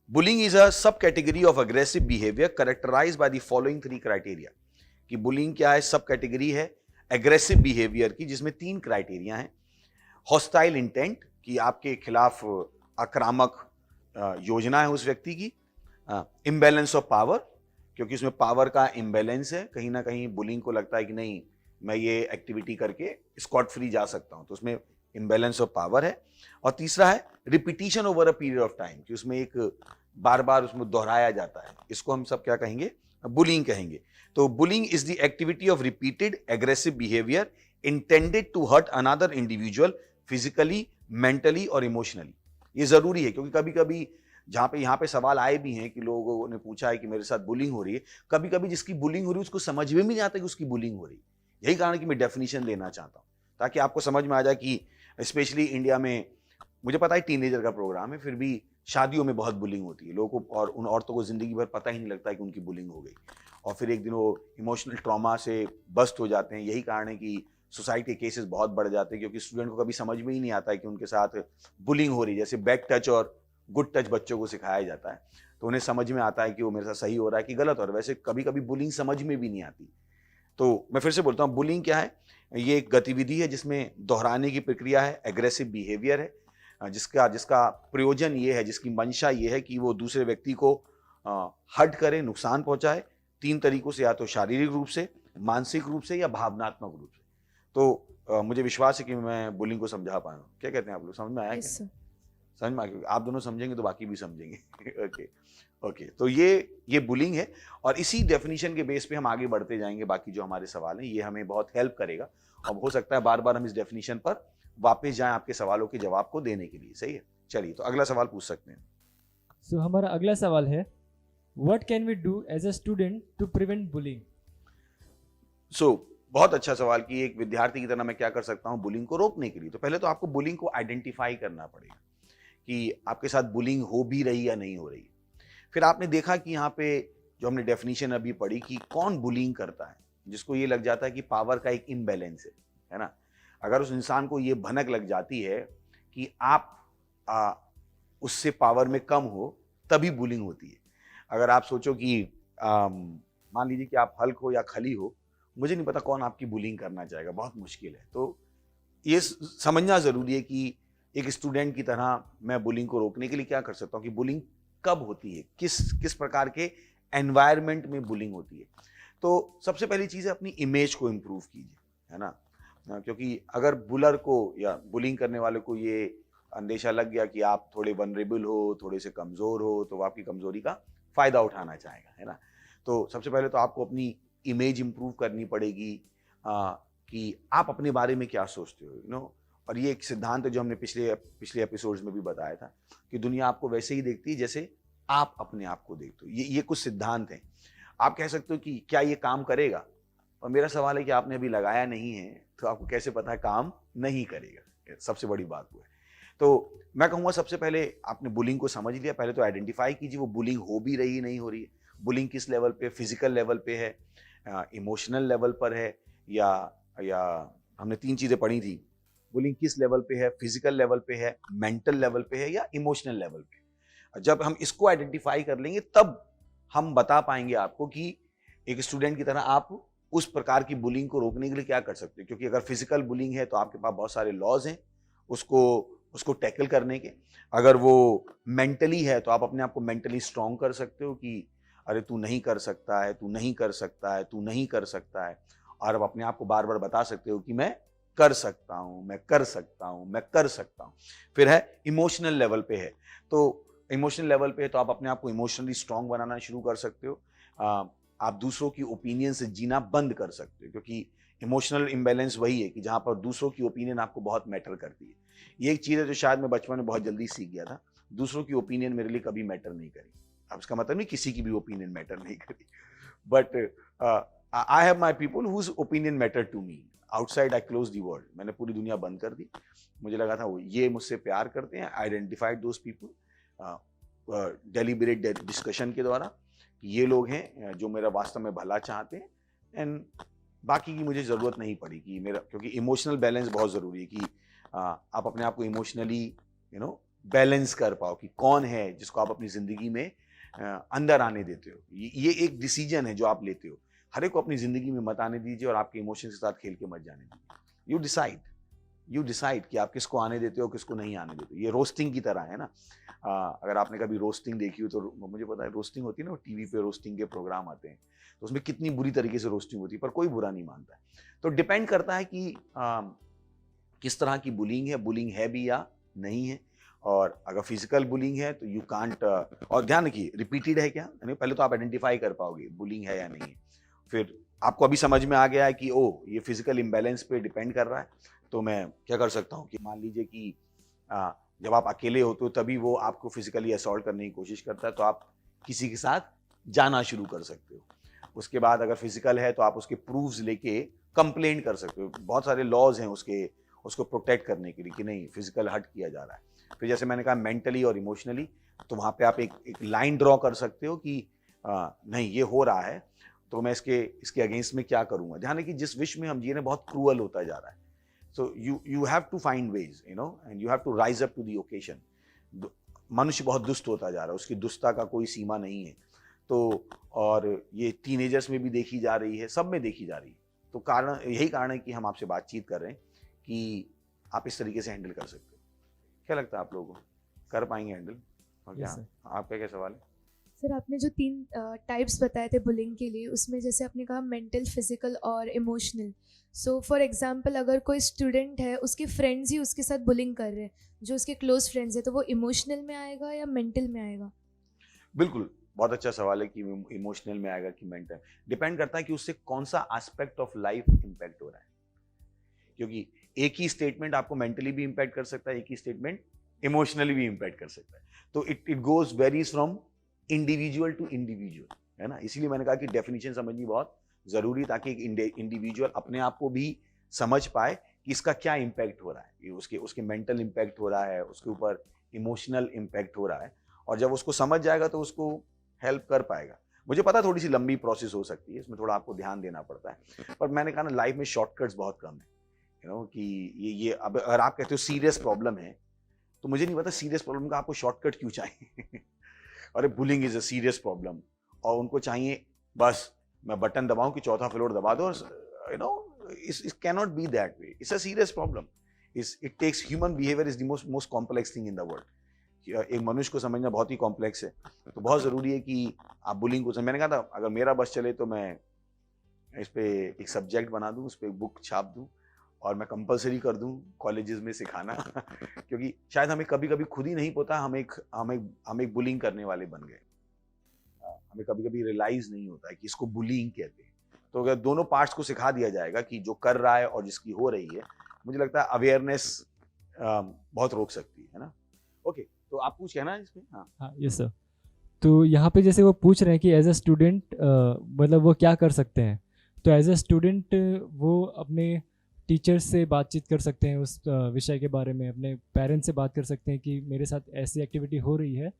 Speaker 9: Bullying is a subcategory of aggressive behaviour characterised by the following 3 criteria. कि बुलिंग क्या है? सब कैटेगरी है एग्रेसिव बिहेवियर की, जिसमें 3 क्राइटेरिया हैं। हॉस्टाइल इंटेंट, कि आपके खिलाफ आक्रामक योजना है उस व्यक्ति की। इम्बैलेंस ऑफ पावर, क्योंकि उसमें पावर का इम्बैलेंस है, कहीं ना कहीं बुलिंग को लगता है कि नहीं मैं ये एक्टिविटी करके स्कॉट फ्री जा सकता हूं, तो उसमें इम्बैलेंस ऑफ पावर है। और तीसरा है repetition over a period of time, कि उसमें एक बार बार उसमें दोहराया जाता है। इसको हम सब क्या कहेंगे? बुलिंग कहेंगे। तो bullying is the activity of repeated aggressive behaviour intended to hurt another individual physically, mentally और इमोशनली। ये जरूरी है, क्योंकि कभी कभी यहाँ पे सवाल आए भी हैं कि लोगों ने पूछा है कि मेरे साथ बुलिंग हो रही है। कभी कभी जिसकी बुलिंग हो रही है उसको समझ में भी नहीं आता कि उसकी बुलिंग हो रही है। यही कारण कि मैं डेफिनेशन लेना चाहता हूँ, ताकि आपको समझ में आ जाए कि स्पेशली इंडिया में, मुझे पता है टीनेजर का प्रोग्राम है, फिर भी शादियों में बहुत बुलिंग होती है। लोगों को और उन औरतों को जिंदगी भर पता ही नहीं लगता है कि उनकी बुलिंग हो गई, और फिर एक दिन वो इमोशनल ट्रॉमा से बस्ट हो जाते हैं। यही कारण है कि सोसाइटी के केसेस बहुत बढ़ जाते हैं, क्योंकि स्टूडेंट को कभी समझ में ही नहीं आता है कि उनके साथ बुलिंग हो रही है। जैसे बैड टच और गुड टच बच्चों को सिखाया जाता है, तो उन्हें समझ में आता है कि वो मेरे साथ सही हो रहा है कि गलत हो रहा है। वैसे कभी कभी बुलिंग समझ में भी नहीं आती। तो मैं फिर से बोलता हूँ, बुलिंग क्या है? ये एक गतिविधि है जिसमें दोहराने की प्रक्रिया है, एग्रेसिव बिहेवियर है, जिसका प्रयोजन ये है, जिसकी मंशा ये है कि वो दूसरे व्यक्ति को हर्ट करे, नुकसान पहुंचाए। 3 तरीकों से, या तो शारीरिक रूप से, मानसिक रूप से, या भावनात्मक रूप से। तो मुझे विश्वास है कि मैं बुलिंग को समझा पाया हूँ। क्या कहते हैं आप लोग? समझ में आया? क्या समझ में आ गया? आप दोनों समझेंगे तो बाकी भी समझेंगे। ओके, तो ये बुलिंग है, और इसी डेफिनेशन के बेस पे हम आगे बढ़ते जाएंगे। बाकी जो हमारे सवाल हैं ये हमें बहुत हेल्प करेगा, और हो सकता है बार बार हम इस डेफिनेशन पर वापस जाएं आपके सवालों के जवाब को देने के लिए। सही है, चलिए तो अगला सवाल पूछ सकते हैं।
Speaker 1: सो हमारा अगला सवाल है, what can we do as a student to prevent bullying?
Speaker 9: बहुत अच्छा सवाल कि एक विद्यार्थी की तरह मैं क्या कर सकता हूं बुलिंग को रोकने के लिए। तो पहले तो आपको बुलिंग को आइडेंटिफाई करना पड़ेगा कि आपके साथ बुलिंग हो भी रही या नहीं हो रही। फिर आपने देखा कि यहाँ पे जो हमने डेफिनेशन अभी पढ़ी कि कौन बुलिंग करता है, जिसको ये लग जाता है कि पावर का एक इम्बैलेंस है ना। अगर उस इंसान को ये भनक लग जाती है कि आप उससे पावर में कम हो, तभी बुलिंग होती है। अगर आप सोचो कि मान लीजिए कि आप हल्क हो या खली हो, मुझे नहीं पता कौन आपकी बुलिंग करना चाहेगा, बहुत मुश्किल है। तो ये समझना जरूरी है कि एक स्टूडेंट की तरह मैं बुलिंग को रोकने के लिए क्या कर सकता हूँ, कि बुलिंग कब होती है, किस प्रकार के एनवायरनमेंट में बुलिंग होती है। तो सबसे पहली चीज़ है अपनी इमेज को इम्प्रूव कीजिए, है ना। क्योंकि अगर बुलर को या बुलिंग करने वाले को ये अंदेशा लग गया कि आप थोड़े वनरेबल हो, थोड़े से कमज़ोर हो, तो वो आपकी कमज़ोरी का फ़ायदा उठाना चाहेगा, है ना। तो सबसे पहले तो आपको अपनी इमेज इंप्रूव करनी पड़ेगी कि आप अपने बारे में क्या सोचते हो, यू नो। और ये एक सिद्धांत है जो हमने पिछले एपिसोड्स में भी बताया था कि दुनिया आपको वैसे ही देखती है जैसे आप अपने आप को देखते हो। ये कुछ सिद्धांत हैं। आप कह सकते हो कि क्या ये काम करेगा, और मेरा सवाल है कि आपने अभी लगाया नहीं है तो आपको कैसे पता है काम नहीं करेगा। सबसे बड़ी बात वो है। तो मैं कहूँगा सबसे पहले आपने बुलिंग को समझ लिया, पहले तो आइडेंटिफाई कीजिए वो बुलिंग हो भी रही नहीं हो रही है। बुलिंग किस लेवल पे, फिजिकल लेवल पे है, इमोशनल लेवल पर है, या हमने 3 चीजें पढ़ी थी। बुलिंग किस लेवल पे है, फिजिकल लेवल पे है, मेंटल लेवल पे है, या इमोशनल लेवल पे। जब हम इसको आइडेंटिफाई कर लेंगे तब हम बता पाएंगे आपको कि एक स्टूडेंट की तरह आप उस प्रकार की बुलिंग को रोकने के लिए क्या कर सकते हैं। क्योंकि अगर फिजिकल बुलिंग है तो आपके पास बहुत सारे लॉज हैं उसको टैकल करने के। अगर वो मेंटली है तो आप अपने आप को मेंटली स्ट्रांग कर सकते हो कि अरे तू नहीं कर सकता है, तू नहीं कर सकता है, तू नहीं कर सकता है। और अब अपने आप को बार बार बता सकते हो कि मैं कर सकता हूं, मैं कर सकता हूं, मैं कर सकता हूं। फिर है इमोशनल लेवल पे है, तो इमोशनल लेवल पे है तो आप अपने आप को इमोशनली स्ट्रांग बनाना शुरू कर सकते हो। आप दूसरों की ओपिनियन से जीना बंद कर सकते हो, क्योंकि इमोशनल इम्बैलेंस वही है कि जहां पर दूसरों की ओपिनियन आपको बहुत मैटर करती है। ये एक चीज़ है जो शायद मैं बचपन में बहुत जल्दी सीख गया था। दूसरों की ओपिनियन मेरे लिए कभी मैटर नहीं करी। अब इसका मतलब नहीं किसी की भी ओपिनियन मैटर नहीं करी, but I have my people whose opinion matter to me. Outside I close the world. मैंने पूरी दुनिया बंद कर दी। मुझे लगा था वो ये मुझसे प्यार करते हैं। Identified those people deliberate discussion के द्वारा कि ये लोग हैं जो मेरा वास्तव में भला चाहते हैं, एंड बाकी की मुझे ज़रूरत नहीं पड़ी कि मेरा, क्योंकि इमोशनल बैलेंस बहुत ज़रूरी है कि आप अपने आप को इमोशनली बैलेंस कर पाओ कि कौन है जिसको आप अपनी ज़िंदगी में अंदर आने देते हो। ये एक डिसीजन है जो आप लेते हो। हर एक को अपनी ज़िंदगी में मत आने दीजिए और आपके इमोशंस के साथ खेल के मत जाने दीजिए। यू डिसाइड कि आप किसको आने देते हो, किसको नहीं आने देते हो। ये रोस्टिंग की तरह है ना। अगर आपने कभी रोस्टिंग देखी हो तो मुझे पता है रोस्टिंग होती है ना, टीवी पे रोस्टिंग के प्रोग्राम आते हैं, तो उसमें कितनी बुरी तरीके से रोस्टिंग होती है, पर कोई बुरा नहीं मानता है। तो डिपेंड करता है कि किस तरह की बुलिंग है भी या नहीं है। और अगर फिजिकल बुलिंग है तो यू कांट, और ध्यान रखिए रिपीटेड है क्या, यानी पहले तो आप आइडेंटिफाई कर पाओगे बुलिंग है या नहीं है। फिर आपको अभी समझ में आ गया है कि ये फिजिकल इम्बैलेंस पे डिपेंड कर रहा है, तो मैं क्या कर सकता हूँ कि मान लीजिए कि जब आप अकेले होते हो तभी वो आपको फिजिकली असॉल्ट करने की कोशिश करता है, तो आप किसी के साथ जाना शुरू कर सकते हो। उसके बाद अगर फिजिकल है तो आप उसके प्रूफ्स लेके कंप्लेंट कर सकते हो। बहुत सारे लॉज हैं उसको प्रोटेक्ट करने के लिए कि नहीं फिजिकल हर्ट किया जा रहा है। फिर जैसे मैंने कहा मेंटली और इमोशनली, तो वहाँ पे आप एक लाइन ड्रॉ कर सकते हो कि नहीं ये हो रहा है तो मैं इसके अगेंस्ट में क्या करूँगा। ध्यान है कि जिस विश्व में हम जी रहे हैं बहुत क्रूअल होता जा रहा है। So you have to find ways, and you have to rise up to the occasion. मनुष्य बहुत दुष्ट होता जा रहा है, उसकी दुष्टता का कोई सीमा नहीं है। तो और ये टीनेजर्स में भी देखी जा रही है, सब में देखी जा रही है। तो यही कारण है कि हम आपसे बातचीत कर रहे हैं कि आप इस तरीके से हैंडल कर सकते हो। क्या लगता है आप लोगों को कर पाएंगे हैंडल? और क्या आपका क्या सवाल है?
Speaker 3: सर आपने जो 3 टाइप्स बताए थे बुलिंग के लिए, उसमें जैसे आपने कहा मेंटल, फिजिकल और इमोशनल। सो फॉर एग्जांपल अगर कोई स्टूडेंट है, उसके फ्रेंड्स ही उसके साथ बुलिंग कर रहे हैं, जो उसके क्लोज फ्रेंड्स है, तो वो इमोशनल में आएगा या मेंटल में आएगा?
Speaker 9: बिल्कुल, बहुत अच्छा सवाल है कि इमोशनल में आएगा कि मेंटल। डिपेंड करता है कि उससे कौन सा एस्पेक्ट ऑफ लाइफ इम्पैक्ट हो रहा है। क्योंकि एक ही स्टेटमेंट आपको मेंटली भी इंपैक्ट कर सकता है, एक ही स्टेटमेंट इमोशनली भी इंपैक्ट कर सकता है। तो it goes varies from individual to individual, है ना। इसीलिए मैंने कहा कि डेफिनेशन समझनी बहुत जरूरी, ताकि एक इंडिविजुअल अपने आप को भी समझ पाए कि इसका क्या इम्पैक्ट हो रहा है, उसके उसके मेंटल इम्पैक्ट हो रहा है, उसके ऊपर इमोशनल इम्पैक्ट हो रहा है, और जब उसको समझ जाएगा तो उसको हेल्प कर पाएगा। मुझे पता थोड़ी सी लंबी प्रोसेस हो सकती है, इसमें थोड़ा आपको ध्यान देना पड़ता है, पर मैंने कहा ना लाइफ में शॉर्टकट्स बहुत कम है, कि ये अब अगर आप कहते हो सीरियस प्रॉब्लम है, तो मुझे नहीं पता सीरियस प्रॉब्लम का आपको शॉर्टकट क्यों चाहिए। अरे bullying is a serious problem, और उनको चाहिए बस मैं बटन दबाऊं कि चौथा फ्लोर दबा दो, it cannot be that way. It's a serious problem. It takes human behavior is the most complex thing in the world. एक मनुष्य को समझना बहुत ही कॉम्प्लेक्स है, तो बहुत जरूरी है कि आप बुलिंग को मैंने कहा था अगर मेरा बस चले तो मैं इस पे एक सब्जेक्ट बना दूं, उस पे एक बुक छाप दूं, और मैं कंपलसरी कर दूं कॉलेजेस में सिखाना। क्योंकि शायद हमें कभी कभी खुद ही नहीं पता हम एक बुलिंग करने वाले बन गए। हमें कभी कभी रियलाइज नहीं होता है कि इसको बुलिंग कहते हैं। तो अगर दोनों पार्ट्स को सिखा दिया जाएगा कि जो कर रहा है और जिसकी हो रही है, मुझे लगता है अवेयरनेस बहुत रोक सकती है ना। ओके, तो आप कुछ कहना है इसमें?
Speaker 1: हाँ यस सर। तो यहाँ पे जैसे वो पूछ रहे हैं कि एज अ स्टूडेंट मतलब वो क्या कर सकते हैं, तो एज अ स्टूडेंट वो अपने टीचर्स से बातचीत कर सकते हैं उस विषय के बारे में, अपने पेरेंट्स से बात कर सकते हैं कि मेरे साथ ऐसी एक्टिविटी हो रही है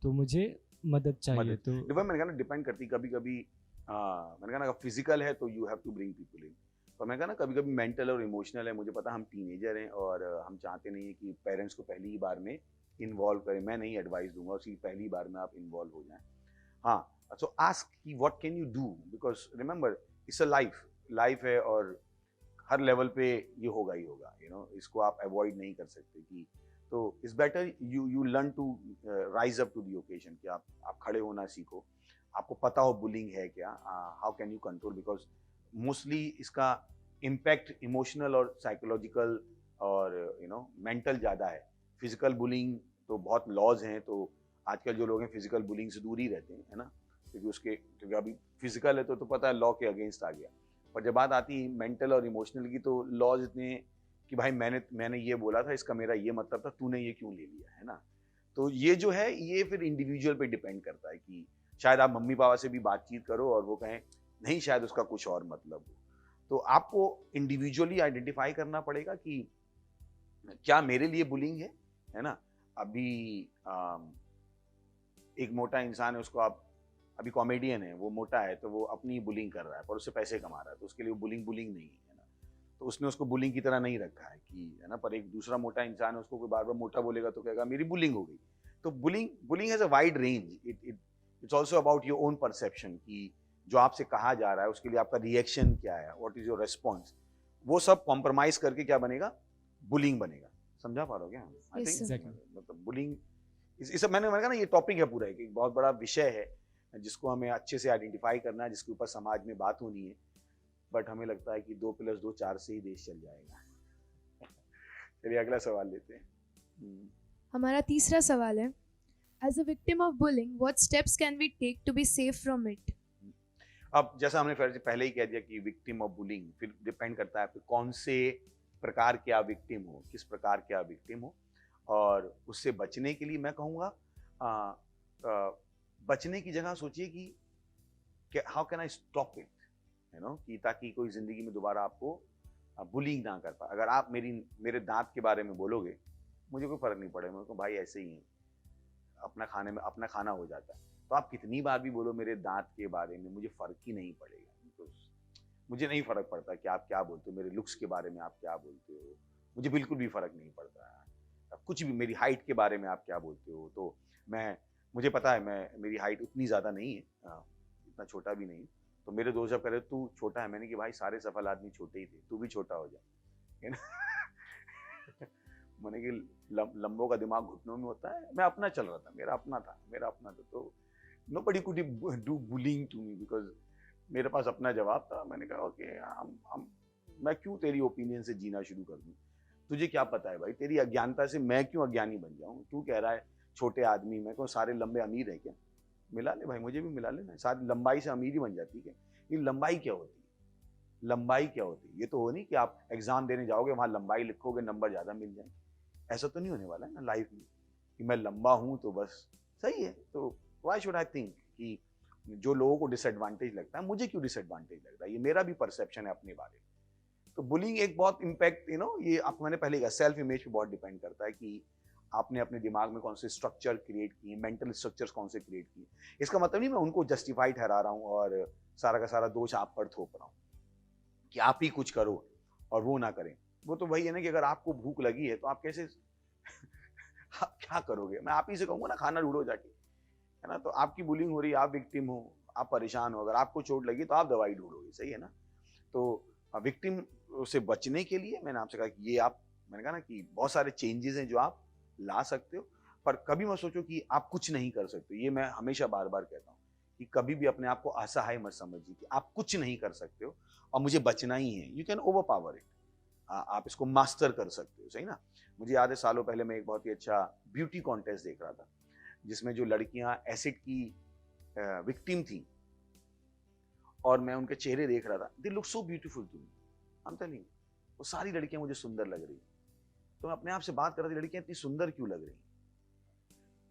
Speaker 1: तो मुझे मदद चाहिए। तो
Speaker 9: मैंने कहा ना डिपेंड करती, कभी कभी मैंने कहा ना फिजिकल है तो you have to bring people in, पर मैंने कहा ना कभी कभी मेंटल और इमोशनल है। मुझे पता हम टीनेजर हैं और हम चाहते नहीं है कि पेरेंट्स को पहली ही बार में इन्वॉल्व करें। मैं नहीं एडवाइस दूंगा उसकी पहली बार में आप इन्वॉल्व हो जाएं। हाँ, सो आस्क कि what can you do, because remember it's a life है और हर लेवल पे ये होगा ही होगा, इसको आप अवॉइड नहीं कर सकते। कि तो it's better you learn to rise up to the occasion, कि आप खड़े होना सीखो, आपको पता हो बुलिंग है क्या, how can you control, because mostly इसका इम्पैक्ट इमोशनल और साइकोलॉजिकल और मेंटल ज़्यादा है। फिजिकल बुलिंग तो बहुत लॉज हैं, तो आजकल जो लोग हैं फिजिकल बुलिंग से दूर ही रहते हैं, है ना, क्योंकि अभी फिजिकल है तो पता है लॉ के अगेंस्ट आ गया। पर जब बात आती है मेंटल और इमोशनल की, तो लॉज इतने कि भाई मैंने ये बोला था, इसका मेरा ये मतलब था, तूने ये क्यों ले लिया, है ना। तो ये जो है ये फिर इंडिविजुअल पे डिपेंड करता है कि शायद आप मम्मी पापा से भी बातचीत करो और वो कहें नहीं शायद उसका कुछ और मतलब हो। तो आपको इंडिविजुअली आइडेंटिफाई करना पड़ेगा कि क्या मेरे लिए बुलिंग है ना। अभी एक मोटा इंसान है, उसको आप अभी कॉमेडियन है, वो मोटा है तो वो अपनी बुलिंग कर रहा है पर उससे पैसे कमा रहा है, तो उसके लिए बुलिंग नहीं है ना। तो उसने उसको बुलिंग की तरह नहीं रखा है कि, है ना। पर एक दूसरा मोटा इंसान है, उसको कोई बार बार मोटा बोलेगा तो कहेगा मेरी बुलिंग हो गई। तो bullying has a wide range, it's also about your own perception कि जो आपसे कहा जा रहा है उसके लिए आपका रिएक्शन क्या है, व्हाट इज योर रिस्पॉन्स, वो सब कॉम्प्रोमाइज करके क्या बनेगा, बुलिंग बनेगा। समझा पा रहे हो क्या? आई थिंक मतलब बुलिंग इस मैंने कहा ना ये टॉपिक है पूरा, एक बहुत बड़ा विषय है जिसको हमें अच्छे से आइडेंटिफाई करना है, जिसके ऊपर समाज में बात होनी है। बट हमें लगता है कि 2+2 4 से ही देश चल जाएगा। चलिए अगला सवाल लेते हैं।
Speaker 3: हमारा तीसरा सवाल है, as a victim of bullying what steps can we take to be safe from it.
Speaker 9: अब जैसा हमने पहले ही कह दिया कि विक्टिम ऑफ बुलिंग, फिर डिपेंड करता है आप कौन से प्रकार के आप विक्टिम हो, किस प्रकार के आप विक्टिम हो। और उससे बचने के लिए मैं कहूँगा बचने की जगह सोचिए कि how can I stop it, कि ताकि कोई जिंदगी में दोबारा आपको बुलिंग ना कर पाए। अगर आप मेरे दांत के बारे में बोलोगे मुझे कोई फर्क नहीं पड़ेगा, मेरे को भाई ऐसे ही है, अपना खाना हो जाता है। तो आप कितनी बार भी बोलो मेरे दांत के बारे में, मुझे फर्क ही नहीं पड़ेगा, बिकॉज मुझे नहीं फर्क पड़ता कि आप क्या बोलते हो, मेरे लुक्स के बारे में आप क्या बोलते हो, मुझे बिल्कुल भी फर्क नहीं पड़ता है। कुछ भी मेरी हाइट के बारे में आप क्या बोलते हो, तो मुझे पता है मेरी हाइट उतनी ज़्यादा नहीं है, इतना छोटा भी नहीं। तो मेरे दोस्त जब कह रहे तू छोटा है, मैंने कि भाई सारे सफल आदमी छोटे ही थे, तू भी छोटा हो जा, है ना। मैंने कि लंबों का दिमाग घुटनों में होता है। मैं अपना चल रहा था, मेरा अपना था, तो nobody could do bullying to me because मेरे पास अपना जवाब था। मैंने कहा ओके, मैं क्यों तेरी ओपिनियन से जीना शुरू कर दूं, तुझे क्या पता है भाई, तेरी अज्ञानता से मैं क्यों अज्ञानी बन जाऊं। तू कह रहा है छोटे आदमी, मैं कहूँ सारे लंबे अमीर है क्या, मिला ले भाई, मुझे भी मिला लेना, सारी लंबाई से अमीर ही बन जाती है। ये लंबाई क्या होती है, लंबाई क्या होती है? ये तो हो नहीं कि आप एग्जाम देने जाओगे वहां लंबाई लिखोगे नंबर ज्यादा मिल जाएंगे, ऐसा तो नहीं होने वाला है ना लाइफ में कि मैं लंबा हूं तो बस सही है। तो व्हाई शुड आई थिंक कि जो लोगों को डिसएडवांटेज लगता है मुझे क्यों डिसएडवांटेज लगता है, ये मेरा भी परसेप्शन है अपने बारे में। तो बुलिंग एक बहुत इम्पैक्ट ये आपको मैंने पहले कहा सेल्फ इमेज पे बहुत डिपेंड करता है कि आपने अपने दिमाग में कौन से स्ट्रक्चर क्रिएट किए, मेंटल स्ट्रक्चर्स कौन से क्रिएट किए। इसका मतलब नहीं मैं उनको जस्टिफाई ठहरा रहा हूँ और सारा का सारा दोष आप पर थोप रहा हूँ कि आप ही कुछ करो और वो ना करें। वो तो वही है ना कि अगर आपको भूख लगी है तो आप कैसे आप क्या करोगे? मैं आप ही से कहूंगा ना खाना ढूंढो जाके, है ना। तो आपकी बुलिंग हो रही है, आप विक्टिम हो, आप परेशान हो, अगर आपको चोट लगी तो आप दवाई ढूंढोगे, सही है ना। तो विक्टिम से बचने के लिए मैंने आपसे कहा कि मैंने कहा ना कि बहुत सारे चेंजेस हैं जो आप ला सकते हो, पर कभी मत सोचो कि आप कुछ नहीं कर सकते। ये मैं हमेशा बार बार कहता हूँ कि कभी भी अपने आप को असहाय मत समझिए कि आप कुछ नहीं कर सकते हो और मुझे बचना ही है। You can over power it, आप इसको मास्टर कर सकते हो, सही ना। मुझे याद है सालों पहले मैं एक बहुत ही अच्छा ब्यूटी कॉन्टेस्ट देख रहा था जिसमें जो लड़कियां एसिड की विक्टिम थी और मैं उनके चेहरे देख रहा था, they look so beautiful to me, I am telling. वो सारी लड़कियां मुझे सुंदर लग रही, तो मैं अपने आप से बात कर रहा था लड़कियां इतनी सुंदर क्यों लग रही।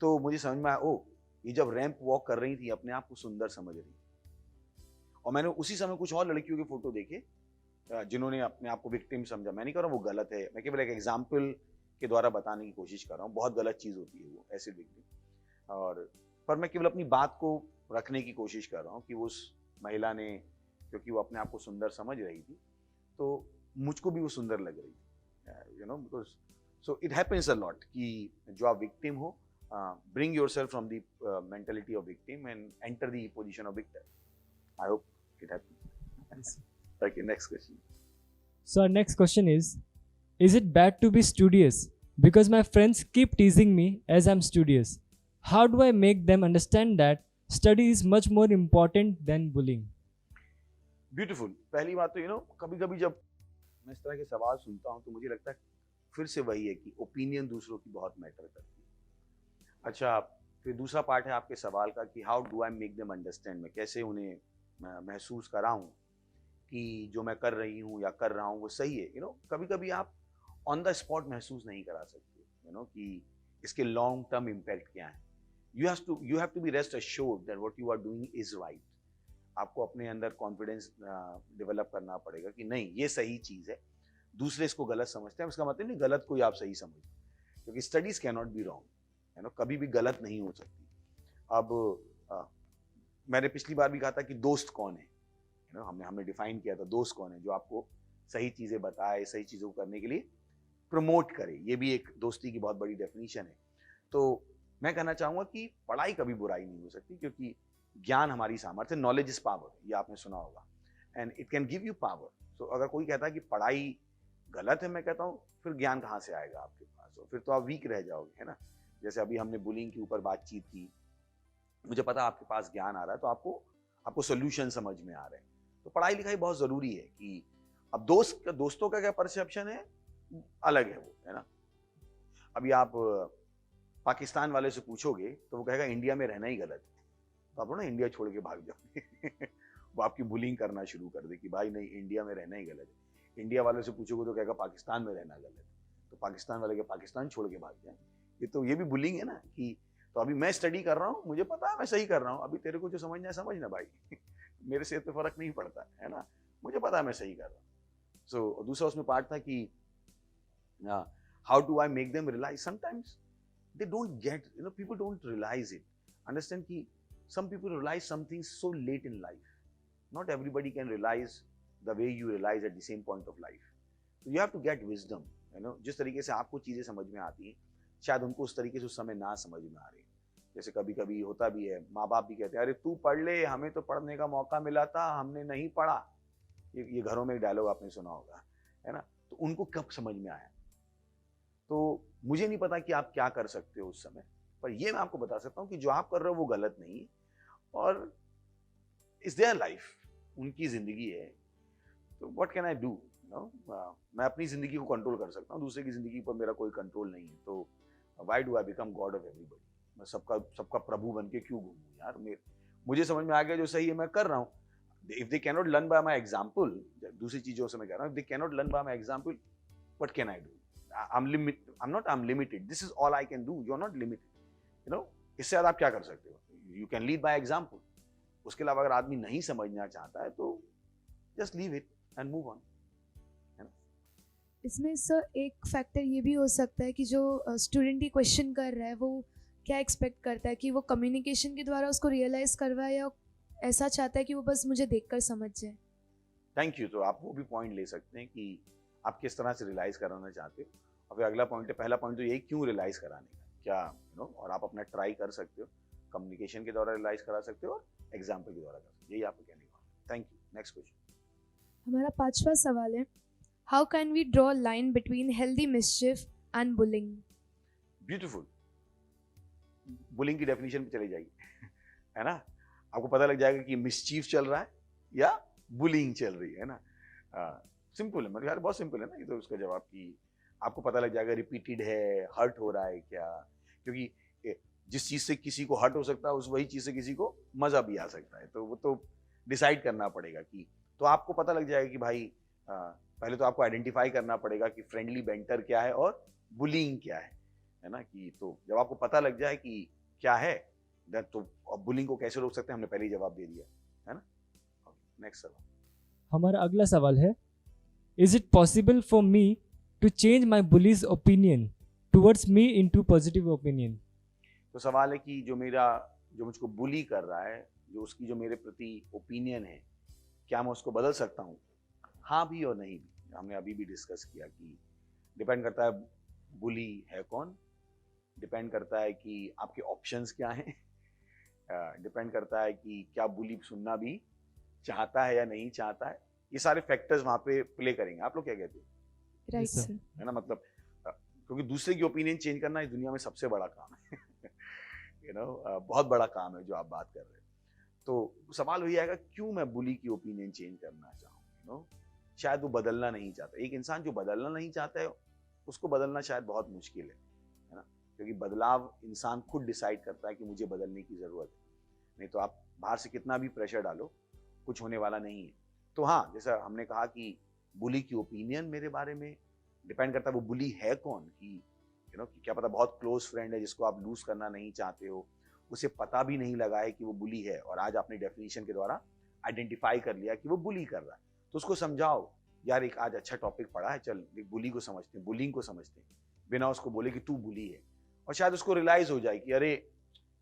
Speaker 9: तो मुझे समझ में आया, ओ ये जब रैंप वॉक कर रही थी अपने आप को सुंदर समझ रही। और मैंने उसी समय कुछ और लड़कियों के फोटो देखे जिन्होंने अपने आप को विक्टिम समझा। मैं नहीं कर रहा वो गलत है, मैं केवल एक एग्जाम्पल के द्वारा बताने की कोशिश कर रहा हूँ। बहुत गलत चीज होती है वो एसिड विक्टिम, और पर मैं केवल अपनी बात को रखने की कोशिश कर रहा हूँ कि उस महिला ने, क्योंकि वो अपने आप को सुंदर समझ रही थी, तो मुझको भी वो सुंदर लग रही थी, because so it happens a lot कि जो आप विक्टिम हो, bring yourself from the mentality of victim and enter the position of victim. I hope it happens. Okay, next question.
Speaker 1: So our next question is it bad to be studious? Because my friends keep teasing me as I'm studious. How do I make them understand that study is much more important than bullying?
Speaker 9: Beautiful. पहली बात तो कभी कभी जब मैं इस तरह के सवाल सुनता हूँ तो मुझे लगता है फिर से वही है कि ओपिनियन दूसरों की बहुत मैटर करती है। अच्छा, फिर दूसरा पार्ट है आपके सवाल का कि how do I make them understand, मैं कैसे उन्हें महसूस कराऊं कि जो मैं कर रही हूं या कर रहा हूं वो सही है। कभी कभी आप ऑन द स्पॉट महसूस नहीं करा सकते कि इसके लॉन्ग टर्म इम्पैक्ट क्या है। You have to be rest assured that what you are doing is right. आपको अपने अंदर कॉन्फिडेंस डेवलप करना पड़ेगा कि नहीं ये सही चीज है, दूसरे इसको गलत समझते हैं, इसका मतलब नहीं गलत कोई आप सही समझो, क्योंकि studies can not be wrong, कभी भी गलत नहीं हो सकती। अब मैंने पिछली बार भी कहा था कि दोस्त कौन है, हमने डिफाइन किया था दोस्त कौन है, जो आपको सही चीजें बताए, सही चीजों को करने के लिए प्रमोट करे। ये भी एक दोस्ती की बहुत बड़ी डेफिनेशन है। तो मैं कहना चाहूंगा कि पढ़ाई कभी बुराई नहीं हो सकती, क्योंकि ज्ञान हमारी सामर्थ्य, नॉलेज इज पावर, ये आपने सुना होगा, and it can give you power. तो अगर कोई कहता है कि पढ़ाई गलत है, मैं कहता हूँ फिर ज्ञान कहाँ से आएगा आपके पास, फिर तो आप वीक रह जाओगे, है ना। जैसे अभी हमने बुलिंग के ऊपर बातचीत की, मुझे पता आपके पास ज्ञान आ रहा है तो आपको सोल्यूशन समझ में आ रहे हैं। तो पढ़ाई लिखाई बहुत जरूरी है कि अब दोस्तों का क्या परसेप्शन है अलग है वो, है ना। अभी आप पाकिस्तान वाले से पूछोगे तो वो कहेगा इंडिया में रहना ही गलत है, तो आप ना इंडिया छोड़ के भाग जाओगे वो आपकी बुलिंग करना शुरू कर दे कि भाई नहीं इंडिया में रहना ही गलत है। इंडिया वाले से पूछोगे तो कहेगा पाकिस्तान में रहना गलत है, तो पाकिस्तान वाले के पाकिस्तान छोड़ के भाग जाए। ये भी बुलिंग है ना कि तो अभी मैं स्टडी कर रहा हूँ, मुझे पता है मैं सही कर रहा हूँ, अभी तेरे को जो समझना है समझना भाई मेरे से तो फर्क नहीं पड़ता है ना, मुझे पता है मैं सही कर रहा हूँ। सो दूसरा उसमें पार्ट था कि how do I make them realise. Sometimes they don't get, people don't realise it, understand कि some people realize something so late in life. Not everybody can realize the way you realize at the same point of life. So you have to get wisdom. जिस तरीके से आपको चीजें समझ में आती हैं शायद उनको उस तरीके से उस समय ना समझ में आ रही। जैसे कभी कभी होता भी है, माँ बाप भी कहते हैं अरे तू पढ़ ले, हमें तो पढ़ने का मौका मिला था, हमने नहीं पढ़ा। ये घरों में एक डायलॉग आपने सुना होगा, है ना। तो उनको कब समझ में आया, तो मुझे नहीं पता कि आप क्या कर सकते हो उस समय, पर ये मैं आपको बता सकता हूँ कि जो आप कर रहे हो वो गलत नहीं है और इज देयर लाइफ, उनकी जिंदगी है। तो व्हाट कैन आई डू, मैं अपनी जिंदगी को कंट्रोल कर सकता हूँ, दूसरे की जिंदगी पर मेरा कोई कंट्रोल नहीं है। तो why do I become God of everybody, मैं सबका प्रभु बन के क्यों घूमूं यार। मुझे समझ में आ गया जो सही है मैं कर रहा हूँ, If they cannot learn by my example, दूसरी चीजों से मैं कह रहा हूँ, if they cannot learn by my example, what can I do? I'm limited. This is all I can do. You're not limited. You know, इससे ज़्यादा आप क्या कर सकते हो? You can lead by example. उसके अलावा अगर आदमी नहीं समझना चाहता है तो just leave it and move on.
Speaker 3: इसमें सर एक फैक्टर ये भी हो सकता है कि जो स्टूडेंट ही क्वेश्चन कर रहा है वो क्या एक्सपेक्ट करता है कि वो कम्युनिकेशन के द्वारा उसको रियलाइज़ करवाए या ऐसा चाहता है कि वो बस मुझे देखकर समझ जाए।
Speaker 9: Thank you. तो आप वो भी पॉइंट ले सकते हैं कि आप किस तरह से रियलाइज कराना चाहते हो, और फिर अगला पॉइंट है, पहला पॉइंट तो यही क्यों रियलाइज कराने का, क्या और आप अपना ट्राई कर सकते हो, कम्युनिकेशन के द्वारा रियलाइज करा सकते हो और एग्जाम्पल के द्वारा कर सकते हो, यही आपको कहने का। Thank you. Next question.
Speaker 3: हमारा 5वां सवाल है, how can we draw line between healthy mischief and bullying?
Speaker 9: Beautiful. Bullying की डेफिनेशन पे चली जाएगी है ना, आपको पता लग जाएगा कि मिसचीफ चल रहा है या बुलिंग चल रही है ना। सिंपल है, मतलब यार बहुत सिंपल है ना ये तो उसका जवाब, कि आपको पता लग जाएगा रिपीटेड है, हर्ट हो रहा है क्या, क्योंकि जिस चीज़ से किसी को हर्ट हो सकता है उस वही चीज़ से किसी को मज़ा भी आ सकता है, तो वो तो डिसाइड करना पड़ेगा कि, तो आपको पता लग जाएगा कि भाई पहले तो आपको आइडेंटिफाई करना पड़ेगा कि फ्रेंडली बेंटर क्या है और बुलिंग क्या है ना, कि तो जब आपको पता लग जाए कि क्या है तो अब बुलिंग को कैसे रोक सकते हैं, हमने पहले ही जवाब दे दिया है ना। नेक्स्ट सवाल।
Speaker 1: हमारा अगला सवाल है, is it possible for me to change my bully's opinion towards me into positive opinion?
Speaker 9: तो सवाल है कि जो मुझको बुली कर रहा है, जो उसकी जो मेरे प्रति ओपिनियन है, क्या मैं उसको बदल सकता हूँ? हाँ भी और नहीं भी। हमने अभी भी डिस्कस किया कि डिपेंड करता है बुली है कौन, डिपेंड करता है कि आपके ऑप्शंस क्या हैं, डिपेंड करता है कि क्या बुली सुनना भी चाहता है या नहीं चाहता है, ये सारे फैक्टर्स वहाँ पे प्ले करेंगे। आप लोग क्या कहते हैं?
Speaker 3: Right sir.
Speaker 9: है ना, मतलब क्योंकि दूसरे की ओपिनियन चेंज करना इस दुनिया में सबसे बड़ा काम है बहुत बड़ा काम है जो आप बात कर रहे हैं। तो सवाल वही आएगा, क्यों मैं बुली की ओपिनियन चेंज करना चाहूँ? शायद वो बदलना नहीं चाहता। एक इंसान जो बदलना नहीं चाहता है उसको बदलना शायद बहुत मुश्किल है ना, क्योंकि बदलाव इंसान खुद डिसाइड करता है कि मुझे बदलने की ज़रूरत है, नहीं तो आप बाहर से कितना भी प्रेशर डालो कुछ होने वाला नहीं है। तो हाँ, जैसा हमने कहा कि बुली की ओपिनियन मेरे बारे में डिपेंड करता है वो बुली है कौन, कि कि क्या पता बहुत क्लोज फ्रेंड है जिसको आप लूज करना नहीं चाहते हो, उसे पता भी नहीं लगा है कि वो बुली है, और आज आपने डेफिनेशन के द्वारा आइडेंटिफाई कर लिया कि वो बुली कर रहा है, तो उसको समझाओ यार एक आज अच्छा टॉपिक पढ़ा है, चल एक बुली को समझते हैं, बुलिंग को समझते हैं, बिना उसको बोले कि तू बुली है, और शायद उसको रियलाइज हो जाए कि अरे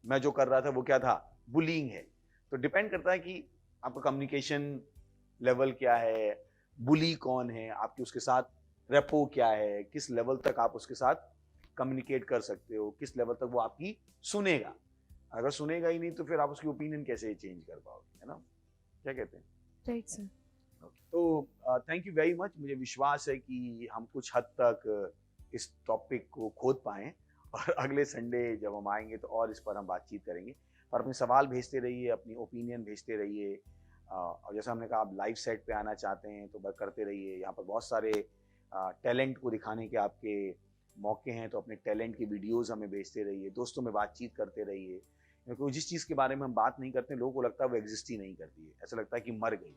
Speaker 9: मैं जो कर रहा था वो क्या था, बुलिंग है। तो डिपेंड करता है कि आपका कम्युनिकेशन लेवल क्या है, बुली कौन है, आपके उसके साथ रेपो क्या है, किस लेवल तक आप उसके साथ कम्युनिकेट कर सकते हो, किस लेवल तक वो आपकी सुनेगा। अगर सुनेगा ही नहीं तो फिर आप उसकी ओपिनियन कैसे चेंज कर पाओगे, है ना? क्या कहते हैं?
Speaker 3: Right sir.
Speaker 9: तो थैंक यू वेरी मच। मुझे विश्वास है कि हम कुछ हद तक इस टॉपिक को खोद पाएं, और अगले संडे जब हम आएंगे तो और इस पर हम बातचीत करेंगे। पर अपने सवाल भेजते रहिए, अपनी ओपिनियन भेजते रहिए, और जैसा हमने कहा आप लाइव सेट पे आना चाहते हैं तो करते रहिए। यहाँ पर बहुत सारे टैलेंट को दिखाने के आपके मौके हैं, तो अपने टैलेंट की वीडियोस हमें भेजते रहिए, दोस्तों में बातचीत करते रहिए, क्योंकि जिस चीज़ के बारे में हम बात नहीं करते लोगों को लगता है वो एग्जिस्ट ही नहीं करती है, ऐसा लगता है कि मर गई।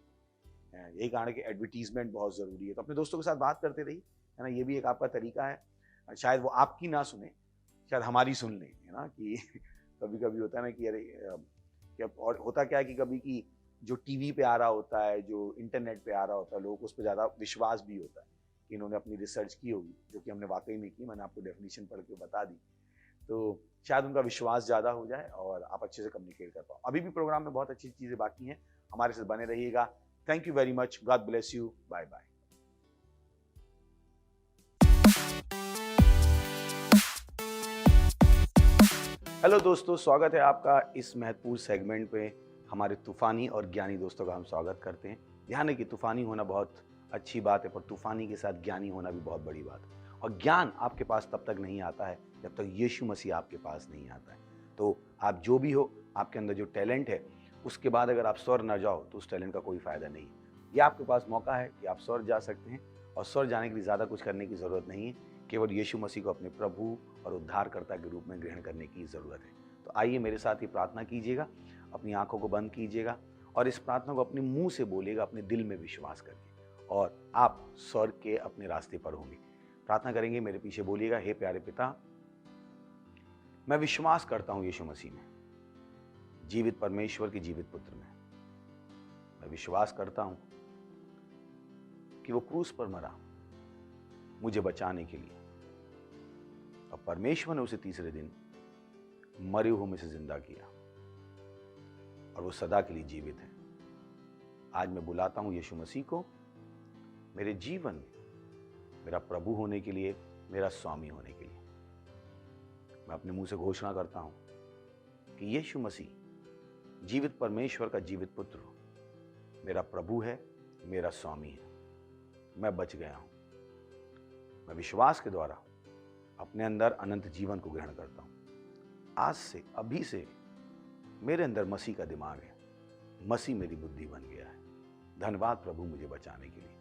Speaker 9: यही कारण है कि एडवर्टीजमेंट बहुत ज़रूरी है। तो अपने दोस्तों के साथ बात करते रहिए, है ना, ये भी एक आपका तरीका है। शायद वो आपकी ना सुने, शायद हमारी सुन लें, है ना, कि कभी कभी होता है ना कि अरे क्या, और होता क्या है कि कभी कि जो टीवी पे आ रहा होता है, जो इंटरनेट पे आ रहा होता है, लोगों को उस पर ज़्यादा विश्वास भी होता है कि इन्होंने अपनी रिसर्च की होगी, जो कि हमने वाकई में की, मैंने आपको डेफिनेशन पढ़ के बता दी, तो शायद उनका विश्वास ज़्यादा हो जाए और आप अच्छे से कम्युनिकेट कर पाओ। अभी भी प्रोग्राम में बहुत अच्छी चीज़ें बाकी हैं, हमारे साथ बने रहिएगा। Thank you very much, God bless you, bye bye. Hello दोस्तों, स्वागत है आपका इस महत्वपूर्ण सेगमेंट पे। हमारे तूफानी और ज्ञानी दोस्तों का हम स्वागत करते हैं। ध्यान है कि तूफानी होना बहुत अच्छी बात है, पर तूफानी के साथ ज्ञानी होना भी बहुत बड़ी बात है। और ज्ञान आपके पास तब तक नहीं आता है जब तक यीशु मसीह आपके पास नहीं आता है। तो आप जो भी हो, आपके अंदर जो टैलेंट है, उसके बाद अगर आप स्वर्ग न जाओ तो उस टैलेंट का कोई फ़ायदा नहीं है। ये आपके पास मौका है कि आप स्वर्ग जा सकते हैं, और स्वर्ग जाने के लिए ज़्यादा कुछ करने की ज़रूरत नहीं है, केवल यीशु मसीह को अपने प्रभु और उद्धारकर्ता के रूप में ग्रहण करने की ज़रूरत है। तो आइए मेरे साथ ही प्रार्थना कीजिएगा, अपनी आंखों को बंद कीजिएगा और इस प्रार्थना को अपने मुंह से बोलिएगा, अपने दिल में विश्वास करके, और आप स्वर्ग के अपने रास्ते पर होंगे। प्रार्थना करेंगे, मेरे पीछे बोलिएगा, हे प्यारे पिता, मैं विश्वास करता हूं यीशु मसीह में, जीवित परमेश्वर के जीवित पुत्र में। मैं विश्वास करता हूं कि वो क्रूस पर मरा मुझे बचाने के लिए, और परमेश्वर ने उसे तीसरे दिन मरे हुए में से जिंदा किया, और वो सदा के लिए जीवित है। आज मैं बुलाता हूं यीशु मसीह को मेरे जीवन में मेरा प्रभु होने के लिए, मेरा स्वामी होने के लिए। मैं अपने मुंह से घोषणा करता हूं कि यीशु मसीह जीवित परमेश्वर का जीवित पुत्र मेरा प्रभु है, मेरा स्वामी है। मैं बच गया हूं। मैं विश्वास के द्वारा अपने अंदर अनंत जीवन को ग्रहण करता हूं। आज से, अभी से मेरे अंदर मसीह का दिमाग है, मसीह मेरी बुद्धि बन गया है। धन्यवाद प्रभु मुझे बचाने के लिए,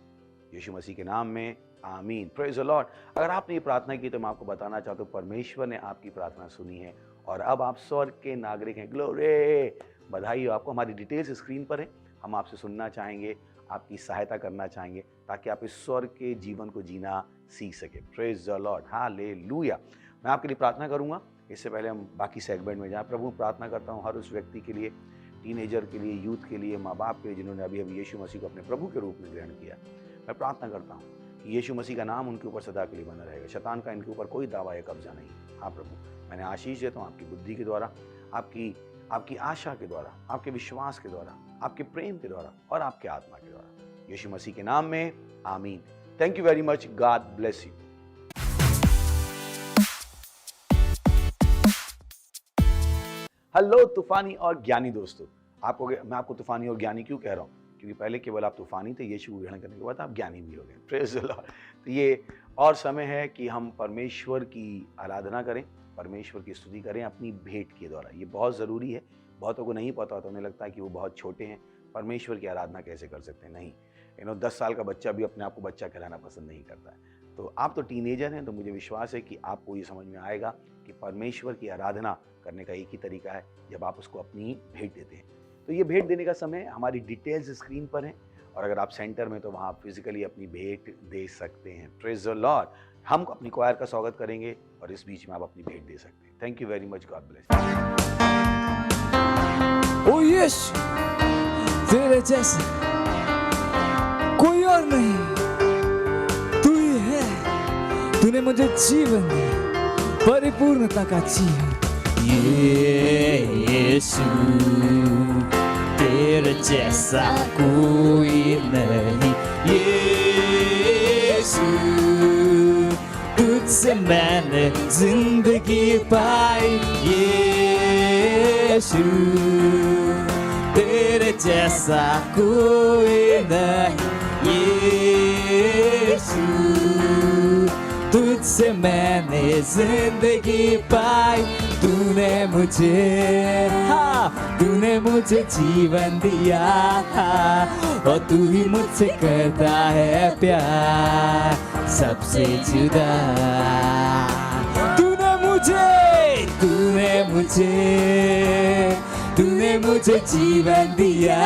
Speaker 9: यीशु मसीह के नाम में, आमीन। Praise the Lord. अगर आपने ये प्रार्थना की तो मैं आपको बताना चाहता हूँ, परमेश्वर ने आपकी प्रार्थना सुनी है और अब आप स्वर्ग के नागरिक हैं। ग्लोरी, बधाई हो आपको। हमारी डिटेल्स स्क्रीन पर है। हम आपसे सुनना चाहेंगे, आपकी सहायता करना चाहेंगे ताकि आप इस स्वर्ग के जीवन को जीना सीख सके। Praise the Lord, hallelujah. मैं आपके लिए प्रार्थना करूंगा। इससे पहले हम बाकी सेगमेंट में जाएं, प्रभु प्रार्थना करता हूं हर उस व्यक्ति के लिए, टीनेजर के लिए, यूथ के लिए, माँ बाप के लिए, जिन्होंने अभी अभी यीशु मसीह को अपने प्रभु के रूप में ग्रहण किया। मैं प्रार्थना करता हूँ कि यीशु मसीह का नाम उनके ऊपर सदा के लिए बना रहेगा। शैतान का इनके ऊपर कोई दावा या कब्जा नहीं। हाँ प्रभु, मैंने आशीष देता हूँ आपकी बुद्धि के द्वारा, आपकी आशा के द्वारा, आपके विश्वास के द्वारा, आपके प्रेम के द्वारा और आपके आत्मा के द्वारा, यीशु मसीह के नाम में, आमीन। Thank you very much. God bless you. Hello तूफानी और ज्ञानी दोस्तों, मैं आपको तूफानी और ज्ञानी क्यों कह रहा हूँ? क्योंकि पहले केवल आप तूफानी थे, यीशु को ग्रहण करने के बाद आप ज्ञानी भी हो गए। Praise the Lord. तो ये और समय है कि हम परमेश्वर की आराधना करें, परमेश्वर की स्तुति करें अपनी भेंट के द्वारा। ये बहुत ज़रूरी है। बहुतों को नहीं पता होता, उन्हें लगता है कि वो बहुत छोटे हैं, परमेश्वर की आराधना कैसे कर सकते हैं। नहीं, 10 साल का बच्चा भी अपने आप को बच्चा कहलाना पसंद नहीं करता है। तो आप तो टीनेजर हैं, तो मुझे विश्वास है कि आपको ये समझ में आएगा कि परमेश्वर की आराधना करने का एक ही तरीका है, जब आप उसको अपनी भेंट देते हैं। तो ये भेंट देने का समय, हमारी डिटेल्स स्क्रीन पर हैं, और अगर आप सेंटर में तो वहाँ आप फिजिकली अपनी भेंट दे सकते हैं। Praise the Lord. हम अपनी क्वायर का स्वागत करेंगे और इस बीच में आप अपनी भेंट दे सकते हैं। Thank you very much. God bless.
Speaker 1: ओ यीशु, तेरे जैसे कोई और नहीं, तू ही है। तूने मुझे जीवन दिया, परिपूर्णता का जीवन।
Speaker 10: यीशु, तेरे जैसा कोई नहीं। यीशु, तुझसे मैंने जिंदगी पाई। यीशु, तेरे जैसा कोई नहीं। यीशु, तुझसे मैंने जिंदगी पाई। तूने मुझे जीवन दिया, और तू ही मुझसे करता है प्यार सबसे जुदा। तूने मुझे जीवन दिया,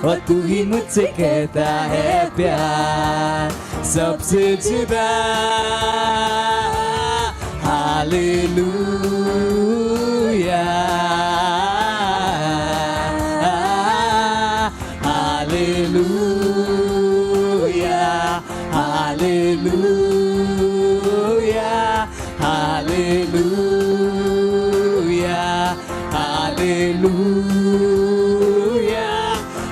Speaker 10: और तू ही मुझसे कहता है प्यार सबसे जुदा। Hallelujah, hallelujah, hallelujah, hallelujah, hallelujah,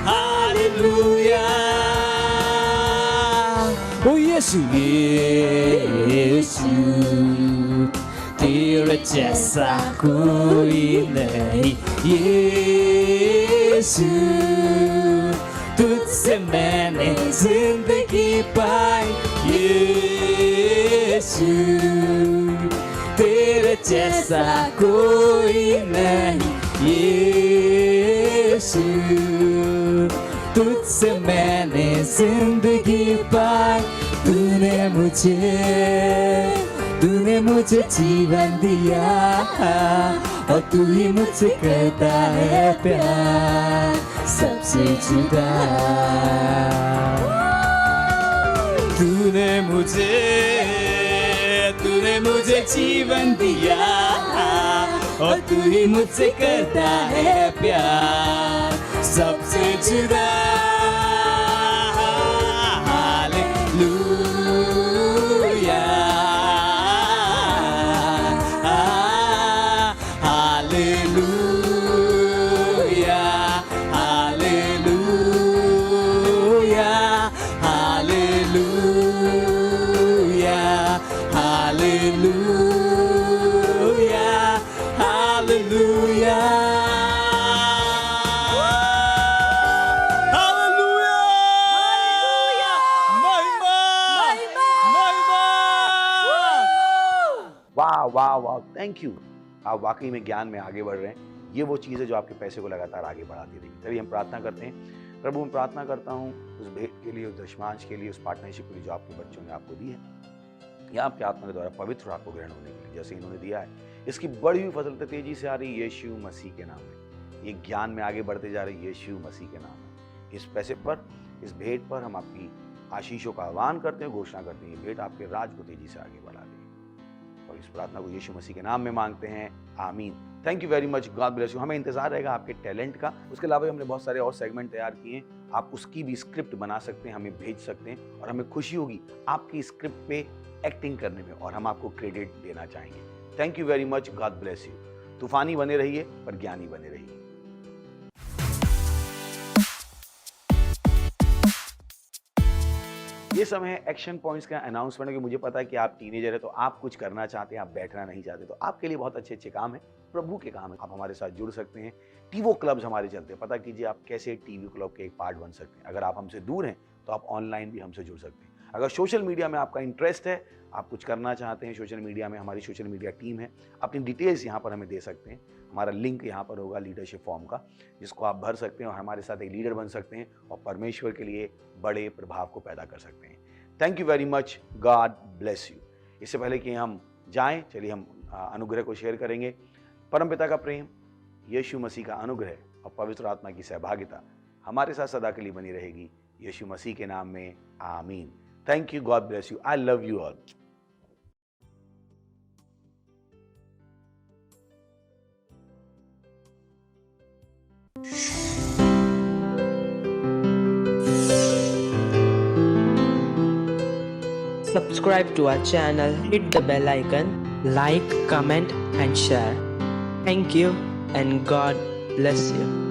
Speaker 10: hallelujah.
Speaker 1: ओ यीशु,
Speaker 10: यीशु, तेरे जैसा कोई नहीं। यीशु, तुझसे मैंने जिंदगी पाई। यीशु, तेरे जैसा कोई नहीं। यीशु, तुझसे मैंने जिंदगी पाई। तूने तूने मुझे जीवन दिया और तू ही मुझसे करता है प्यार सबसे जुदा। तूने मुझे जीवन दिया और तू ही मुझसे करता है प्यार सबसे जुदा।
Speaker 9: वाह वाह, थैंक यू। आप वाकई में ज्ञान में आगे बढ़ रहे हैं। ये वो चीज़ है जो आपके पैसे को लगातार आगे बढ़ाती रहेगी। चलिए हम प्रार्थना करते हैं। प्रभु, मैं प्रार्थना करता हूँ उस भेंट के लिए, उस दशमांश के लिए, उस पार्टनरशिप के लिए जो आपके बच्चों ने आपको दी है, या आपके आत्मा के द्वारा पवित्र आपको ग्रहण होने के लिए जैसे इन्होंने दिया है। इसकी बढ़ी हुई फसल तेजी से आ रही है यीशु मसीह के नाम में। ये ज्ञान में आगे बढ़ते जा रहे यीशु मसीह के नाम में। इस पैसे पर, इस भेंट पर हम आपकी आशीषों का आह्वान करते हैं, घोषणा करते हैं, ये भेंट आपके राज को तेजी से आगे बढ़ा देगी। और इस प्रार्थना को यीशु मसीह के नाम में मांगते हैं, आमीन। Thank you very much, God bless you. हमें इंतजार रहेगा आपके टैलेंट का। उसके अलावा हमने बहुत सारे और सेगमेंट तैयार किए हैं, आप उसकी भी स्क्रिप्ट बना सकते हैं, हमें भेज सकते हैं और हमें खुशी होगी आपकी स्क्रिप्ट पे एक्टिंग करने में, और हम आपको क्रेडिट देना चाहेंगे। Thank you very much, God bless you. तूफानी बने रहिए पर ज्ञानी बने रहिए। ये समय है एक्शन पॉइंट्स का अनाउंसमेंट, कि मुझे पता है कि आप टीनेजर है तो आप कुछ करना चाहते हैं, आप बैठना नहीं चाहते, तो आपके लिए बहुत अच्छे अच्छे काम है, प्रभु के काम है। आप हमारे साथ जुड़ सकते हैं। टीवो क्लब्स हमारे चलते हैं, पता कीजिए आप कैसे टीवी क्लब के एक पार्ट बन सकते हैं। अगर आप हमसे दूर हैं तो आप ऑनलाइन भी हमसे जुड़ सकते हैं। अगर सोशल मीडिया में आपका इंटरेस्ट है, आप कुछ करना चाहते हैं सोशल मीडिया में, हमारी सोशल मीडिया टीम है, अपनी डिटेल्स यहाँ पर हमें दे सकते हैं। हमारा लिंक यहाँ पर होगा लीडरशिप फॉर्म का, जिसको आप भर सकते हैं और हमारे साथ एक लीडर बन सकते हैं और परमेश्वर के लिए बड़े प्रभाव को पैदा कर सकते हैं। Thank you very much, God bless you. इससे पहले कि हम जाएं, चलिए हम अनुग्रह को शेयर करेंगे। परमपिता का प्रेम, यीशु मसीह का अनुग्रह और पवित्र आत्मा की सहभागिता हमारे साथ सदा के लिए बनी रहेगी, यीशु मसीह के नाम में, आमीन। Thank you, God bless you, I love you all.
Speaker 11: Subscribe to our channel, hit the bell icon, like, comment and share. Thank you and God bless you.